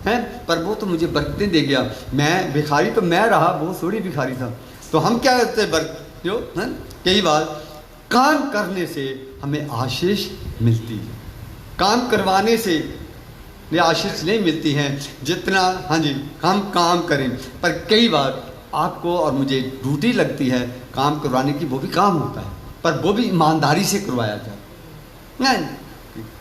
हैं, पर वो तो मुझे बरकतें दे गया। मैं भिखारी तो मैं रहा, वो थोड़ी भिखारी था। तो हम क्या करते जो है, कई बार काम करने से हमें आशीष मिलती है, काम करवाने से ये आशीष नहीं मिलती है जितना, हाँ जी, हम काम करें। पर कई बार आपको और मुझे ड्यूटी लगती है काम करवाने की, वो भी काम होता है, पर वो भी ईमानदारी से करवाया जाए, नहीं,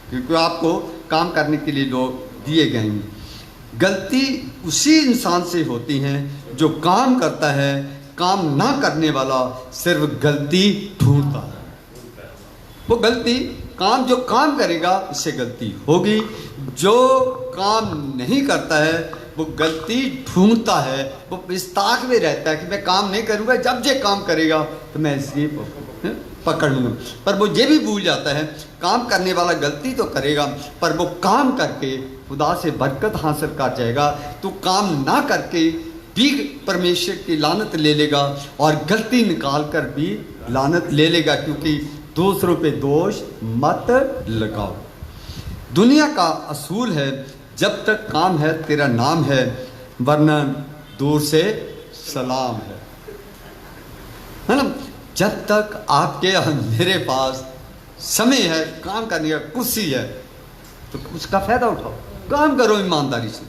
क्योंकि आपको काम करने के लिए लोग दिए गए हैं। गलती उसी इंसान से होती है जो काम करता है, काम ना करने वाला सिर्फ गलती ढूंढता है। वो गलती काम जो काम करेगा उससे गलती होगी, जो काम नहीं करता है वो गलती ढूंढता है, वो इस ताक में रहता है कि मैं काम नहीं करूँगा, जब ये काम करेगा तो मैं इसकी पकड़ लूँगा। पर वो ये भी भूल जाता है काम करने वाला गलती तो करेगा, पर वो काम करके खुदा से बरकत हासिल कर जाएगा। तो काम ना करके भी परमेश्वर की लानत ले लेगा और गलती निकाल कर भी लानत ले लेगा, क्योंकि दूसरों पे दोष मत लगाओ। दुनिया का असूल है जब तक काम है तेरा नाम है, वरना दूर से सलाम है ना। जब तक आपके मेरे पास समय है, काम करने का कुर्सी है, तो उसका फायदा उठाओ, काम करो ईमानदारी से,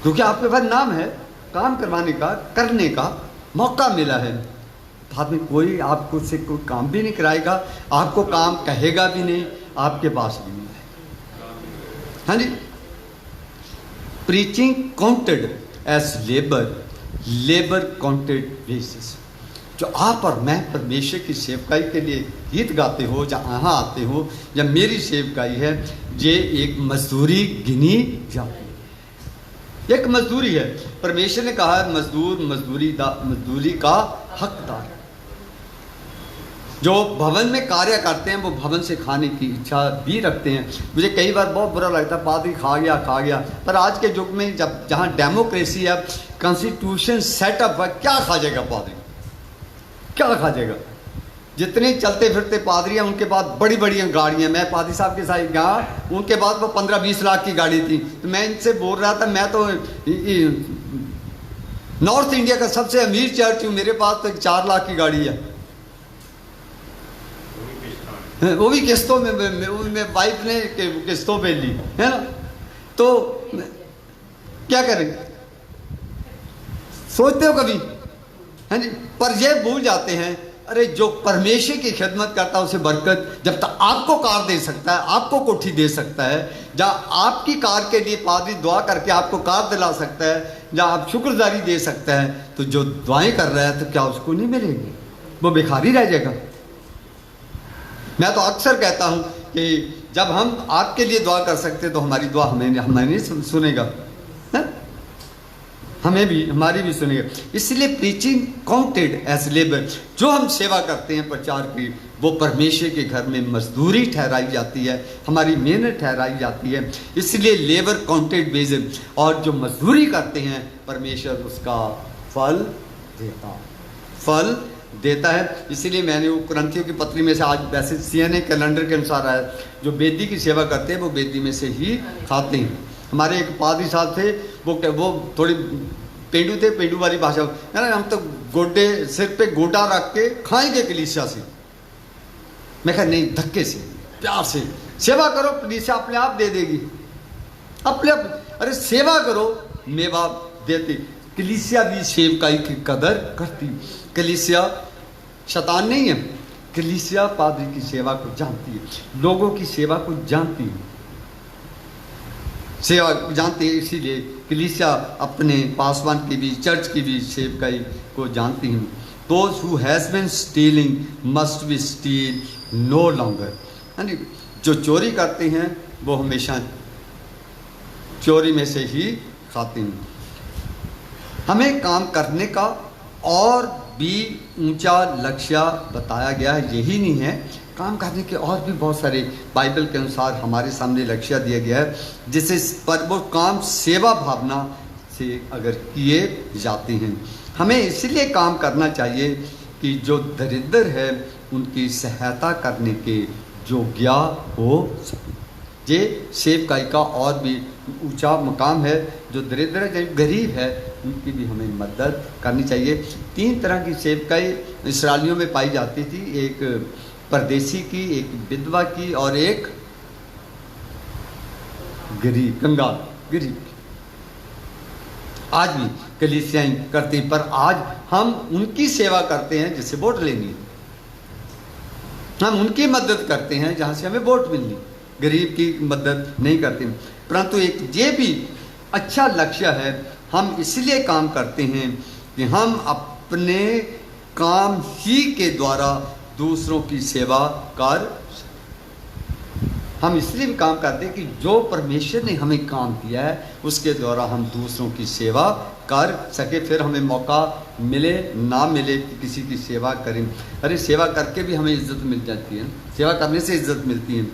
क्योंकि आपके पास नाम है, काम करवाने का, करने का मौका मिला है। बाद में कोई आपको से कोई काम भी नहीं कराएगा, आपको काम कहेगा भी नहीं, आपके पास भी नहीं आएगा। हाँ जी, preaching counted as labour, labour counted wages. जो आप और मैं परमेश्वर की सेवकाई के लिए गीत गाते हो, जहाँ आते हो, या मेरी सेवकाई है, ये एक मजदूरी गिनी जाती है, एक मजदूरी है। परमेश्वर ने कहा है मजदूर मजदूरी का हकदार है। जो भवन में कार्य करते हैं वो भवन से खाने की इच्छा भी रखते हैं। मुझे कई बार बहुत बुरा लगता है, पादरी खा गया, पर आज के युग में जब जहाँ डेमोक्रेसी है, कॉन्स्टिट्यूशन सेटअप है, क्या खा जाएगा पादरी, क्या खा जाएगा। जितने चलते फिरते पादरी हैं उनके पास बड़ी बड़ी गाड़ियाँ। मैं पादरी साहब के साथ गया, उनके पास वो 15-20 लाख की गाड़ी थी। तो मैं इनसे बोल रहा था, मैं तो नॉर्थ इंडिया का सबसे अमीर चर्च हूँ, मेरे पास तो 4 लाख की गाड़ी है, वो भी किस्तों में वाइफ ने किस्तों पे ली है ना। तो क्या करें, सोचते हो कभी, है जी। पर ये भूल जाते हैं, अरे जो परमेश्वर की खिदमत करता है उसे बरकत जब तक आपको कार दे सकता है, आपको कोठी दे सकता है, जहाँ आपकी कार के लिए पादरी दुआ करके आपको कार दिला सकता है, जहाँ आप शुक्रगुजारी दे सकता है, तो जो दुआएं कर रहा है तो क्या उसको नहीं मिलेगी, वो भिखारी रह जाएगा। मैं तो अक्सर कहता हूँ कि जब हम आपके लिए दुआ कर सकते तो हमारी दुआ हमें नहीं सुनेगा, है? हमारी भी सुनेगा। इसलिए प्रीचिंग काउंटेड एज लेबर, जो हम सेवा करते हैं प्रचार की, वो परमेश्वर के घर में मजदूरी ठहराई जाती है, हमारी मेहनत ठहराई जाती है। इसलिए लेबर काउंटेड वेजेस, और जो मजदूरी करते हैं परमेश्वर उसका फल देता है। इसीलिए मैंने वो कुरिन्थियों की पत्री में से, आज वैसे CNA कैलेंडर के अनुसार आया, जो बेदी की सेवा करते हैं वो बेदी में से ही खाते हैं। हमारे एक पादरी साहब थे, वो थोड़ी पेंडू थे, पेंडू वाली भाषा, है ना, हम तो गोडे सिर पे गोटा रख के खाएंगे कलीसिया से। मैं कहा नहीं, धक्के से, प्यार से सेवा करो, कलीसिया अपने आप दे देगी, अपने आप। अरे सेवा करो, मेवा देती। कलीसिया भी सेवकाई की कदर करती। कलीसिया शैतान नहीं है, कलीसिया पादरी की सेवा को जानती है, लोगों की सेवा को जानती है, सेवा जानती है। इसीलिए कलीसिया अपने पासवान की भी, चर्च की भी सेवकाई को जानती हैं। Those who has been stealing must be steal no longer। यानी जो चोरी करते हैं वो हमेशा चोरी में से ही खाते हैं। हमें काम करने का और भी ऊंचा लक्ष्य बताया गया है, यही नहीं है, काम करने के और भी बहुत सारे बाइबल के अनुसार हमारे सामने लक्ष्य दिया गया है, जिसे पर वो काम सेवा भावना से अगर किए जाते हैं। हमें इसलिए काम करना चाहिए कि जो दरिद्र है उनकी सहायता करने के योग्य हो सके। ये सेवकाई का और भी ऊंचा मकाम है। जो दरिद्र है, जो गरीब है, उनकी भी हमें मदद करनी चाहिए। 3 तरह की सेवकाई इसराइलियों में पाई जाती थी, एक परदेसी की, एक विधवा की और एक गरीब कंगाल गरीब की। आज भी कलीसियाएं करती, पर आज हम उनकी सेवा करते हैं जिससे वोट लेनी है, हम उनकी मदद करते हैं जहां से हमें वोट मिलनी, गरीब की मदद नहीं करते। परंतु एक ये भी अच्छा लक्ष्य है, हम इसलिए काम करते हैं कि हम अपने काम ही के द्वारा दूसरों की सेवा कर, हम इसलिए भी काम करते हैं कि जो परमेश्वर ने हमें काम दिया है उसके द्वारा हम दूसरों की सेवा कर सके। फिर हमें मौका मिले ना मिले कि किसी की सेवा करें, अरे सेवा करके भी हमें इज्जत मिल जाती है, सेवा करने से इज्जत मिलती है।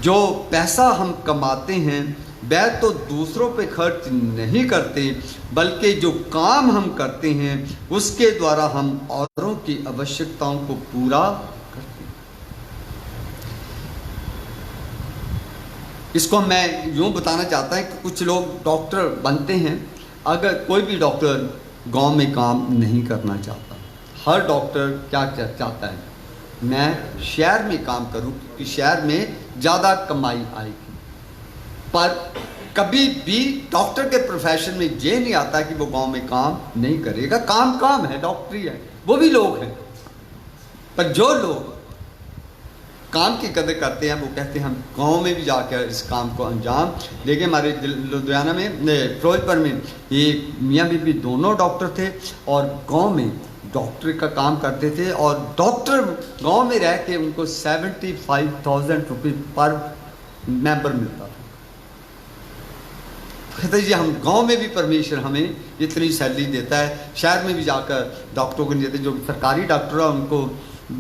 जो पैसा हम कमाते हैं वह तो दूसरों पे खर्च नहीं करते, बल्कि जो काम हम करते हैं उसके द्वारा हम औरों की आवश्यकताओं को पूरा करते हैं। इसको मैं यूँ बताना चाहता हूँ कि कुछ लोग डॉक्टर बनते हैं, अगर कोई भी डॉक्टर गांव में काम नहीं करना चाहता, हर डॉक्टर क्या चाहता है, मैं शहर में काम करूं क्योंकि शहर में ज़्यादा कमाई आएगी। पर कभी भी डॉक्टर के प्रोफेशन में ये नहीं आता कि वो गांव में काम नहीं करेगा। काम है, डॉक्टरी है, वो भी लोग हैं। पर जो लोग काम की कदर करते हैं वो कहते हैं हम गांव में भी जाकर इस काम को अंजाम। देखिए हमारे लुधियाना में, फिरोजपुर में ये मियाँ बीबी दोनों डॉक्टर थे और गांव में डॉक्टरी का काम करते थे, और डॉक्टर गांव में रह के उनको 75,000 रुपये पर मेंबर मिलता था। कहते जी हम गांव में भी परमेश्वर हमें इतनी सैलरी देता है, शहर में भी जाकर डॉक्टरों को नहीं देते। जो सरकारी डॉक्टर है उनको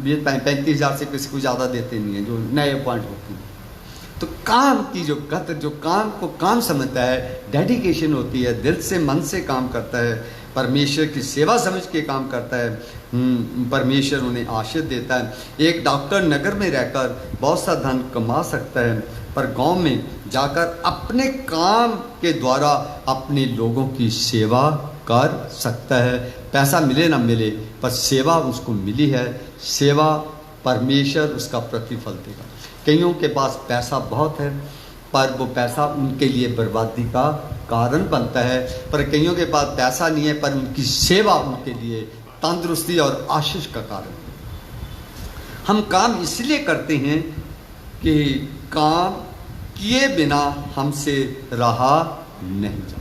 35,000 से किसी को ज़्यादा देते नहीं हैं, जो नए अपॉइंट होते हैं। तो काम की जो कदर, जो काम को काम समझता है, डेडिकेशन होती है, दिल से मन से काम करता है, परमेश्वर की सेवा समझ के काम करता है, परमेश्वर उन्हें आशीष देता है। एक डॉक्टर नगर में रहकर बहुत सा धन कमा सकता है, पर गांव में जाकर अपने काम के द्वारा अपने लोगों की सेवा कर सकता है। पैसा मिले ना मिले, पर सेवा उसको मिली है, सेवा परमेश्वर उसका प्रतिफल देगा। कईयों के पास पैसा बहुत है, पर वो पैसा उनके लिए बर्बादी का कारण बनता है। पर कईयों के पास पैसा नहीं है, पर उनकी सेवा उनके लिए तंदुरुस्ती और आशीष का कारण है। हम काम इसलिए करते हैं कि काम किए बिना हमसे रहा नहीं जाता।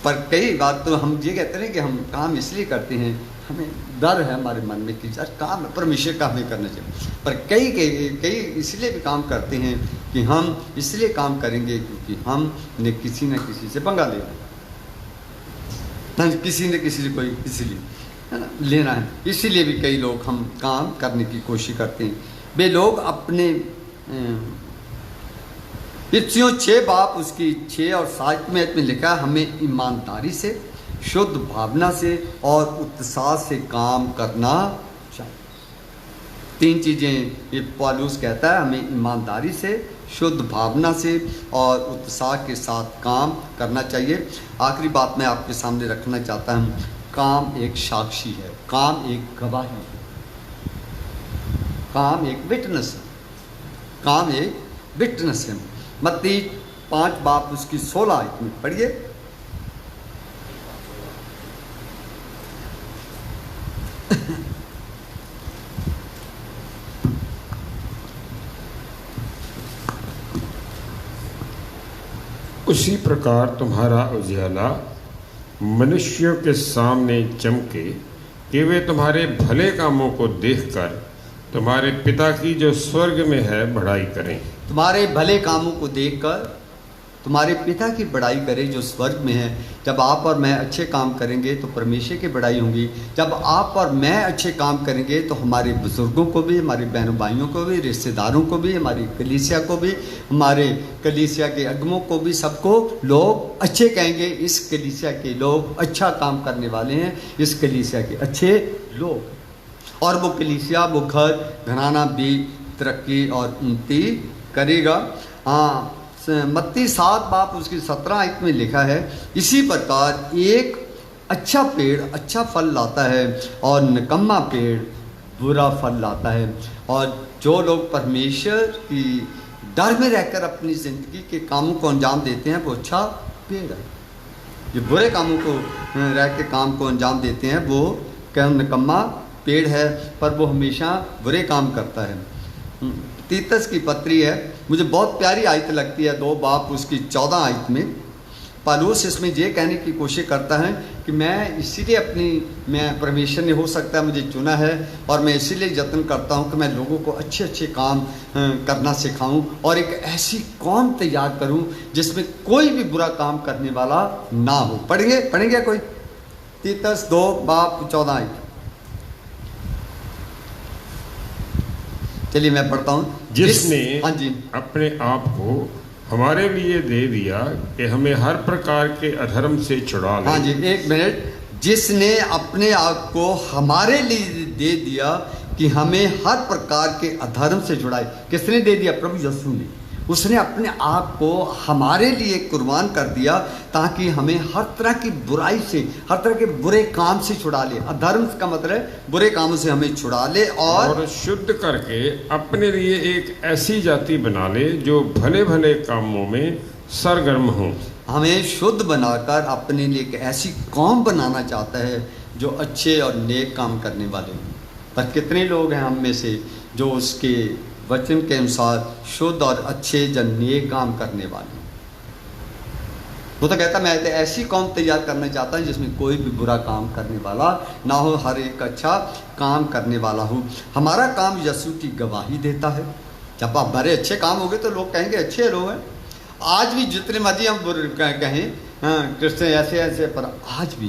पर कई बार तो हम ये कहते हैं कि हम काम इसलिए करते हैं, हमें डर है हमारे मन में कि यार काम परमेश्वर का हमें करना चाहिए। पर कई इसलिए भी काम करते हैं कि हम इसलिए काम करेंगे क्योंकि हम ने किसी न किसी से पंगा लेना है, किसी न किसी से कोई इसलिए है ना लेना है। इसीलिए भी कई लोग हम काम करने की कोशिश करते हैं। वे लोग अपने इफ्सियों 6 बाब उसकी 6 और 7 में लिखा, हमें ईमानदारी से, शुद्ध भावना से और उत्साह से काम करना चाहिए। 3 चीज़ें ये पौलुस कहता है, हमें ईमानदारी से, शुद्ध भावना से और उत्साह के साथ काम करना चाहिए। आखिरी बात मैं आपके सामने रखना चाहता हूँ, काम एक साक्षी है, काम एक गवाही है, काम एक विटनेस है, काम एक विटनेस है। मत्ती 5 बाब उसकी 16 आयत में पढ़िए। उसी प्रकार तुम्हारा उजियाला मनुष्यों के सामने चमके कि वे तुम्हारे भले कामों को देखकर तुम्हारे पिता की जो स्वर्ग में है बड़ाई करें। तुम्हारे भले कामों को देखकर तुम्हारे पिता की बड़ाई करें जो स्वर्ग में है। जब आप और मैं अच्छे काम करेंगे तो परमेश्वर की बड़ाई होगी। जब आप और मैं अच्छे काम करेंगे तो हमारे बुजुर्गों को भी, हमारे बहनों भाइयों को भी, रिश्तेदारों को भी, हमारी कलीसिया को भी, हमारे कलीसिया के अगमों को भी, सबको लोग अच्छे कहेंगे। इस कलीसिया के लोग अच्छा काम करने वाले हैं, इस कलीसिया के अच्छे लोग। और वो कलीसिया, वो घर घराना भी तरक्की और उन्नति करेगा। हाँ, मत्ती 7 बाब उसकी 17 आयत में लिखा है, इसी प्रकार एक अच्छा पेड़ अच्छा फल लाता है और निकम्मा पेड़ बुरा फल लाता है। और जो लोग परमेश्वर की डर में रहकर अपनी ज़िंदगी के कामों को अंजाम देते हैं वो अच्छा पेड़ है। जो बुरे कामों को रह के काम को अंजाम देते हैं वो क्या निकम्मा पेड़ है, पर वो हमेशा बुरे काम करता है। तीतस की पत्री है, मुझे बहुत प्यारी आयत लगती है, 2 बाब उसकी 14 आयत में पौलुस इसमें ये कहने की कोशिश करता है कि मैं इसीलिए मैं परमेश्वर ने हो सकता है मुझे चुना है और मैं इसीलिए यत्न करता हूँ कि मैं लोगों को अच्छे अच्छे काम करना सिखाऊं और एक ऐसी कौम तैयार करूं जिसमें कोई भी बुरा काम करने वाला ना हो। पढ़ेंगे कोई? तीतस 2 बाब 14 आयत। चलिए मैं पढ़ता हूँ। जिसने हाँ जी अपने आप को हमारे लिए दे दिया कि हमें हर प्रकार के अधर्म से छुड़ा ले। हाँ जी, एक मिनट। जिसने अपने आप को हमारे लिए दे दिया कि हमें हर प्रकार के अधर्म से छुड़ाए। किसने दे दिया? प्रभु यीशु ने। उसने अपने आप को हमारे लिए कुर्बान कर दिया ताकि हमें हर तरह की बुराई से, हर तरह के बुरे काम से छुड़ा ले। अधर्म का मतलब बुरे कामों से हमें छुड़ा ले और शुद्ध करके अपने लिए एक ऐसी जाति बना ले जो भले भले कामों में सरगर्म हो। हमें शुद्ध बनाकर अपने लिए एक ऐसी कौम बनाना चाहता है जो अच्छे और नेक काम करने वाले हैं। पर कितने लोग हैं हम में से जो उसके वचन के अनुसार शुद्ध और अच्छे जन नेक काम करने वाले? वो तो कहता मैं ऐसी कौम तैयार करना चाहता हूँ जिसमें कोई भी बुरा काम करने वाला ना हो, हर एक अच्छा काम करने वाला हो। हमारा काम यीशु की गवाही देता है। जब आप बड़े अच्छे काम होंगे तो लोग कहेंगे अच्छे लोग हैं। आज भी जितने मर्जी हम कहें क्रिश्चियन ऐसे ऐसे, पर आज भी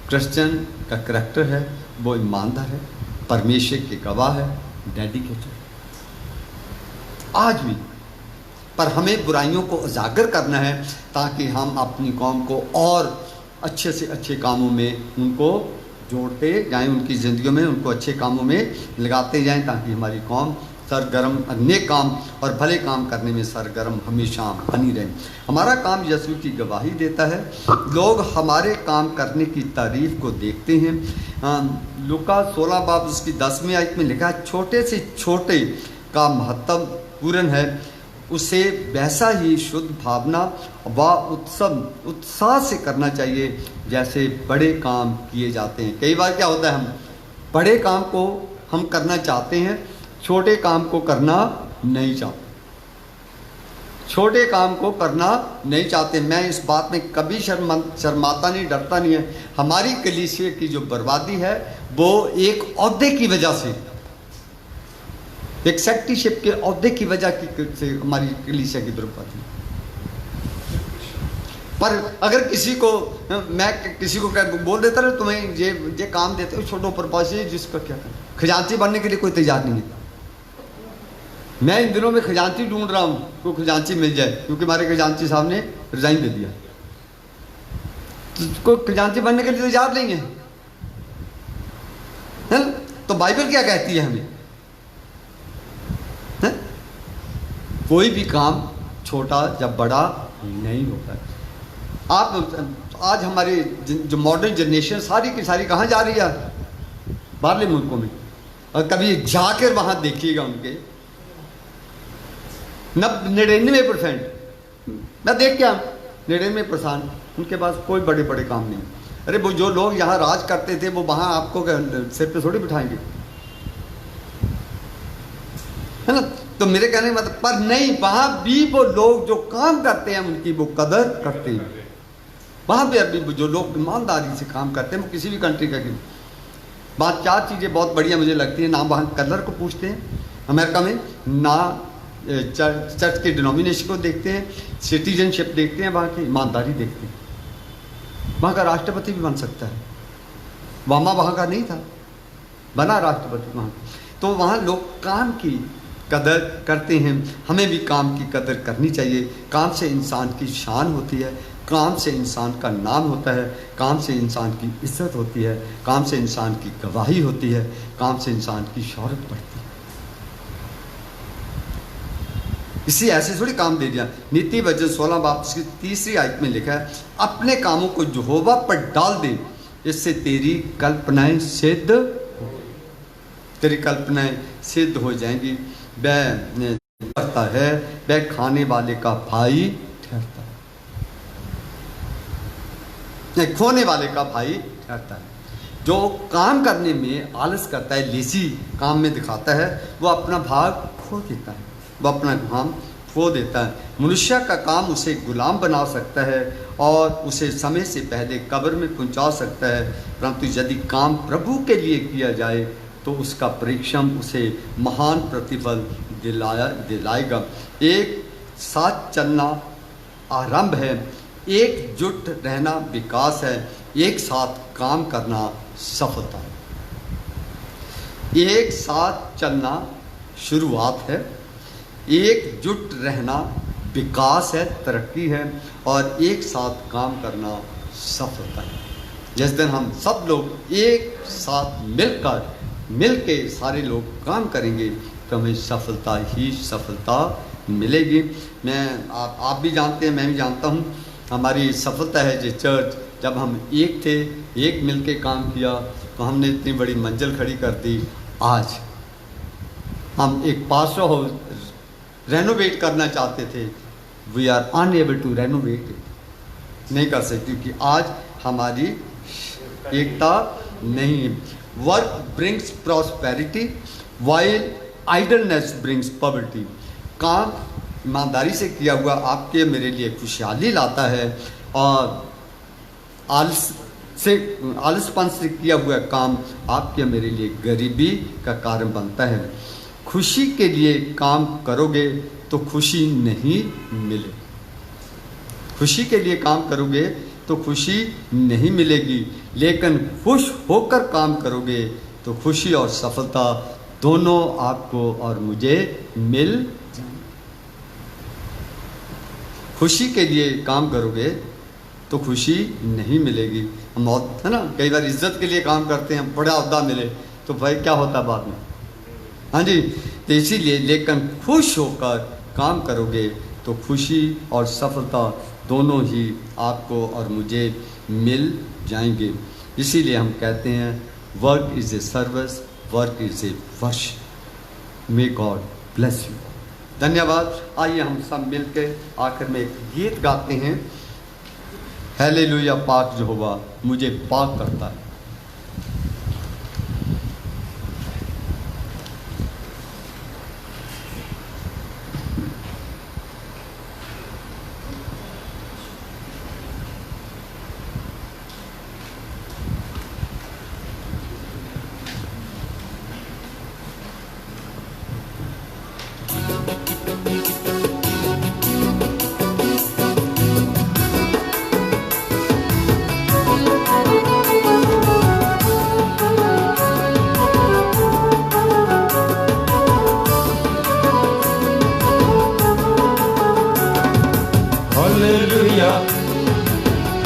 क्रिश्चियन का करैक्टर है वो ईमानदार है, परमेश्वर के गवाह है, डेडिकेटेड आज भी। पर हमें बुराइयों को उजागर करना है ताकि हम अपनी कौम को और अच्छे से अच्छे कामों में उनको जोड़ते जाएं, उनकी ज़िंदगियों में उनको अच्छे कामों में लगाते जाएं ताकि हमारी कौम सरगर्म नेक काम और भले काम करने में सरगर्म हमेशा बनी रहे। हमारा काम यीशु की गवाही देता है। लोग हमारे काम करने की तारीफ को देखते हैं। लूका 16 बाब उसकी 10वीं आयत में लिखा है, छोटे से छोटे का महत्वपूर्ण है, उसे वैसा ही शुद्ध भावना व उत्साह से करना चाहिए जैसे बड़े काम किए जाते हैं। कई बार क्या होता है, हम बड़े काम को हम करना चाहते हैं, छोटे काम को करना नहीं चाहते। छोटे काम को करना नहीं चाहते। मैं इस बात में कभी शर्माता नहीं, डरता नहीं है। हमारी कलीसिया की जो बर्बादी है वो एक ओहदे की वजह से, एक सेक्रेटरीशिप के ओहदे की वजह से हमारी कलीसिया की बर्बादी। पर अगर किसी को मैं किसी को बोल देता रहे तुम्हें ये काम देते हो छोटो पर्पज से, जिसका क्या करें। खजांची बनने के लिए कोई तैयार नहीं है। मैं इन दिनों में खजांची ढूंढ रहा हूँ, कोई खजांची मिल जाए, क्योंकि हमारे खजांची साहब ने रिजाइन दे दिया। तो कोई खजांची बनने के लिए तैयार नहीं है ना? तो बाइबल क्या कहती है हमें? है? कोई भी काम छोटा या बड़ा नहीं होता है। आप आज हमारी जो मॉडर्न जनरेशन सारी की सारी कहाँ जा रही है? बाहरले मुल्कों में। और कभी जाकर वहाँ देखिएगा उनके 99% मैं देख क्या 99% उनके पास कोई बड़े बड़े काम नहीं। अरे वो जो लोग यहाँ राज करते थे वो वहाँ आपको सिर पे थोड़ी बिठाएंगे, है ना? तो मेरे कहने का मतलब, पर नहीं, वहाँ भी वो लोग जो काम करते हैं उनकी वो कदर करते हैं। वहाँ पे अभी जो लोग ईमानदारी से काम करते हैं, वो किसी भी कंट्री का बात 4 चीज़ें बहुत बढ़िया मुझे लगती है। ना वहाँ कलर को पूछते हैं अमेरिका में, ना चर्च के डिनोमिनेशन को देखते हैं, सिटीजनशिप देखते हैं, वहाँ की ईमानदारी देखते हैं। वहाँ का राष्ट्रपति भी बन सकता है। वहाँ का नहीं था, बना राष्ट्रपति वहाँ। तो वहाँ लोग काम की कदर करते हैं। हमें भी काम की कदर करनी चाहिए। काम से इंसान की शान होती है, काम से इंसान का नाम होता है, काम से इंसान की इज्जत होती है, काम से इंसान की गवाही होती है, काम से इंसान की शोहरत बढ़ती है। इसी ऐसे थोड़ी काम दे दिया। नीति वचन 16 बाब की 3 आयत में लिखा है, अपने कामों को यहोवा पर डाल दे, इससे तेरी कल्पनाएं सिद्ध हो जाएंगी। वह करता है, वह खाने वाले का भाई ठहरता है, नहीं खोने वाले का भाई ठहरता है। जो काम करने में आलस करता है, लेजी काम में दिखाता है, वो अपना भाग खो देता है, वो अपना काम खो देता है। मनुष्य का काम उसे गुलाम बना सकता है और उसे समय से पहले कब्र में पहुंचा सकता है, परंतु यदि काम प्रभु के लिए किया जाए तो उसका परिश्रम उसे महान प्रतिफल दिलाएगा। एक साथ चलना आरंभ है, एकजुट रहना विकास है, एक साथ काम करना सफलता है। एक साथ चलना शुरुआत है, एकजुट रहना विकास है, तरक्की है, और एक साथ काम करना सफलता है। जिस दिन हम सब लोग एक साथ मिल के सारे लोग काम करेंगे तो हमें सफलता ही सफलता मिलेगी। आप भी जानते हैं, मैं भी जानता हूँ, हमारी सफलता है जो चर्च, जब हम एक थे, एक मिल के काम किया तो हमने इतनी बड़ी मंजिल खड़ी कर दी। आज हम एक पास्टर हाउस रेनोवेट करना चाहते थे, we are unable to renovate, नहीं कर सकते क्योंकि आज हमारी एकता नहीं है। Work brings prosperity while idleness brings poverty. काम ईमानदारी से किया हुआ आपके मेरे लिए खुशहाली लाता है, और आलसपन से किया हुआ काम आपके मेरे लिए गरीबी का कारण बनता है। खुशी के लिए काम करोगे तो खुशी नहीं मिले, खुशी के लिए काम करोगे तो खुशी नहीं मिलेगी, लेकिन खुश होकर काम करोगे तो खुशी और सफलता दोनों आपको और मुझे मिल जाएंगे। खुशी के लिए काम करोगे तो खुशी नहीं मिलेगी। हम है ना, कई बार इज्जत के लिए काम करते हैं, बड़ा ओहदा मिले तो भाई क्या होता है बाद में, हाँ जी। तो इसीलिए लेकिन खुश होकर काम करोगे तो खुशी और सफलता दोनों ही आपको और मुझे मिल जाएंगे। इसीलिए हम कहते हैं work is a service, work is a worship. May God bless you. धन्यवाद। आइए हम सब मिल के आखिर में एक गीत गाते हैं, हालेलुया पाक यहोवा मुझे पाक करता है।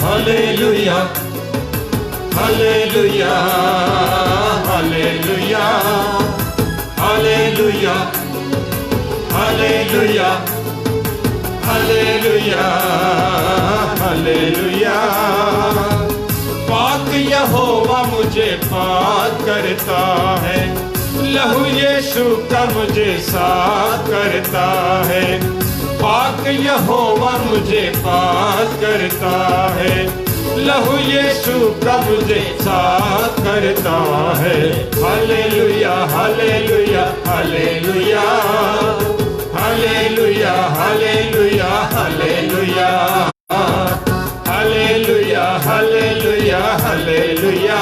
Hallelujah, hallelujah, hallelujah, hallelujah, hallelujah, hallelujah, hallelujah। पाक यहोवा मुझे पाक करता है, लहू यीशु का मुझे साफ करता है। पाक यहोवा मुझे पाक करता है, लहू यीशु का मुझे साफ करता है। Hallelujah hallelujah hallelujah hallelujah hallelujah hallelujah hallelujah hallelujah hallelujah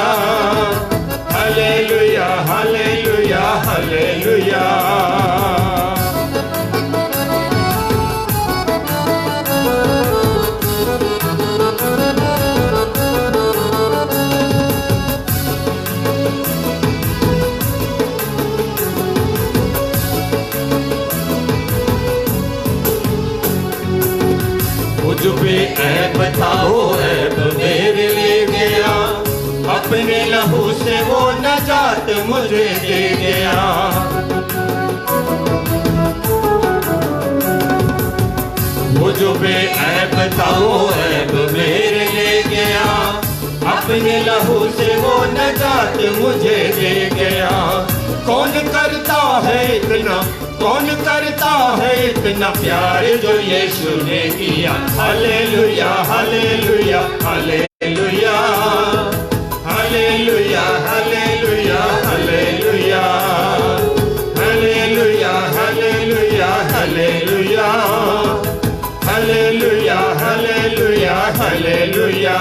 hallelujah hallelujah hallelujah. मुझ पे ऐब था वो ऐब मेरे ले गया, अपने लहू से वो नजात मुझे दे गया। जो बेऐब था वो ऐब मेरे ले गया, अपने लहू से वो नजात मुझे दे गया। कौन करता है इतना, कौन करता है इतना प्यार जो यीशु ने किया। Hallelujah hallelujah hallelujah hallelujah hallelujah hallelujah hallelujah hallelujah hallelujah hallelujah hallelujah hallelujah.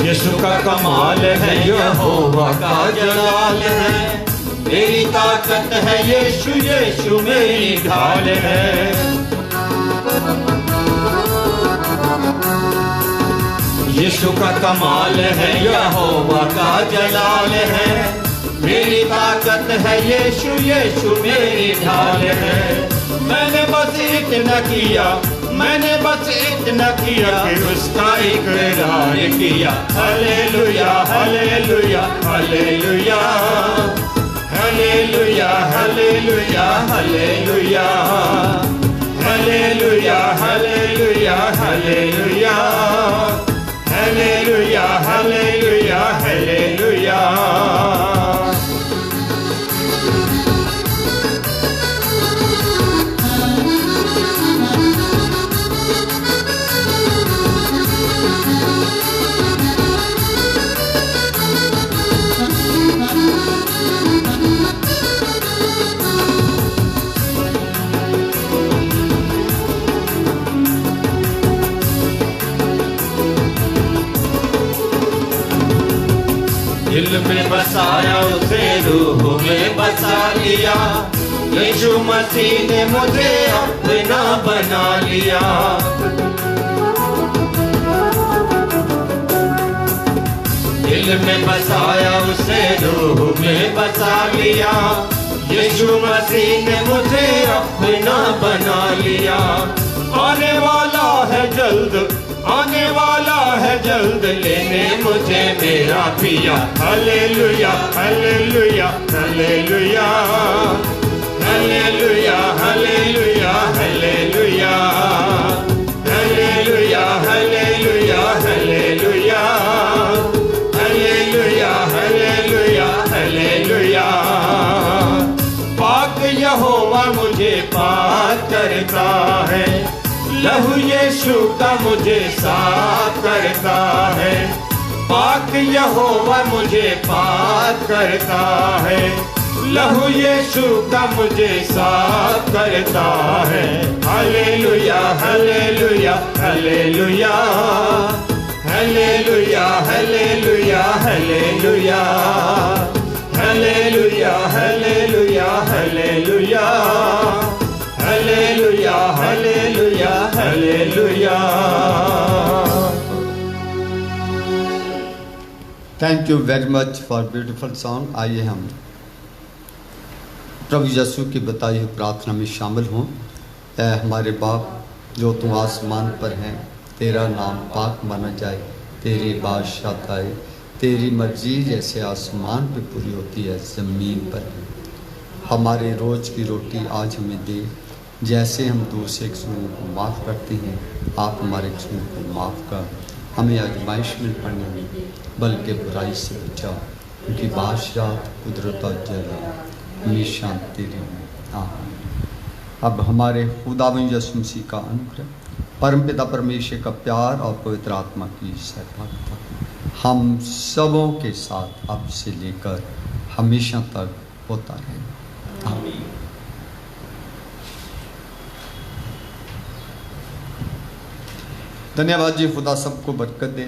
यीशु का कमाल है, यहोवा का जलाल है, मेरी ताकत है यीशु, यीशु मेरी ढाल है। यीशु का कमाल है, यहोवा का जलाल है, मेरी ताकत है यीशु, यीशु मेरी ढाल है। मैंने बस इतना किया, मैंने बस इतना किया कि उसका इकरार किया। Hallelujah hallelujah hallelujah hallelujah hallelujah hallelujah hallelujah hallelujah hallelujah hallelujah hallelujah hallelujah. दिल में बसाया उसे, रूह में बसा लिया, यीशु मसीह ने मुझे अपना बना लिया। दिल में बसाया उसे, रूह में बसा लिया, यीशु मसीह ने मुझे अपना बना लिया। आने वाला है जल्द, आने वाला है जल्द, लेने मुझे मेरा पिया। Hallelujah hallelujah hallelujah hallelujah hallelujah hallelujah hallelujah hallelujah hallelujah hallelujah hallelujah hallelujah. पाक यहोवा मुझे पाक करता है, लहू यीशु का मुझे साफ करता है। पाक यहोवा मुझे पाक करता है, लहू यीशु का मुझे साफ करता है। Hallelujah hallelujah hallelujah hallelujah hallelujah hallelujah hallelujah hallelujah hallelujah hallelujah hallelujah hallelujah. Thank you very much for beautiful song. आइए हम प्रभु यीशु की बताई हुई प्रार्थना में शामिल हों। ऐ हमारे बाप जो तू आसमान पर है, तेरा नाम पाक माना जाए, तेरी बादशाहत आए, तेरी मर्जी जैसे आसमान पे पूरी होती है ज़मीन पर। हमारे रोज़ की रोटी आज हमें दे, जैसे हम दूसरे कसूरों को माफ़ करते हैं, आप हमारे कसूरों को माफ़ कर। हमें आजमाइश में पड़ने में बल्कि बुराई से बचाओ, क्योंकि बादशाह कुदरत और जलाल हमेशा तेरे में। आमीन। अब हमारे खुदावंद यीशु मसीह का अनुग्रह, परमपिता परमेश्वर का प्यार और पवित्र आत्मा की सहभागिता हम सबों के साथ अब से लेकर हमेशा तक होता रहेगा। आमीन। धन्यवाद जी, खुदा सबको बरकत दे।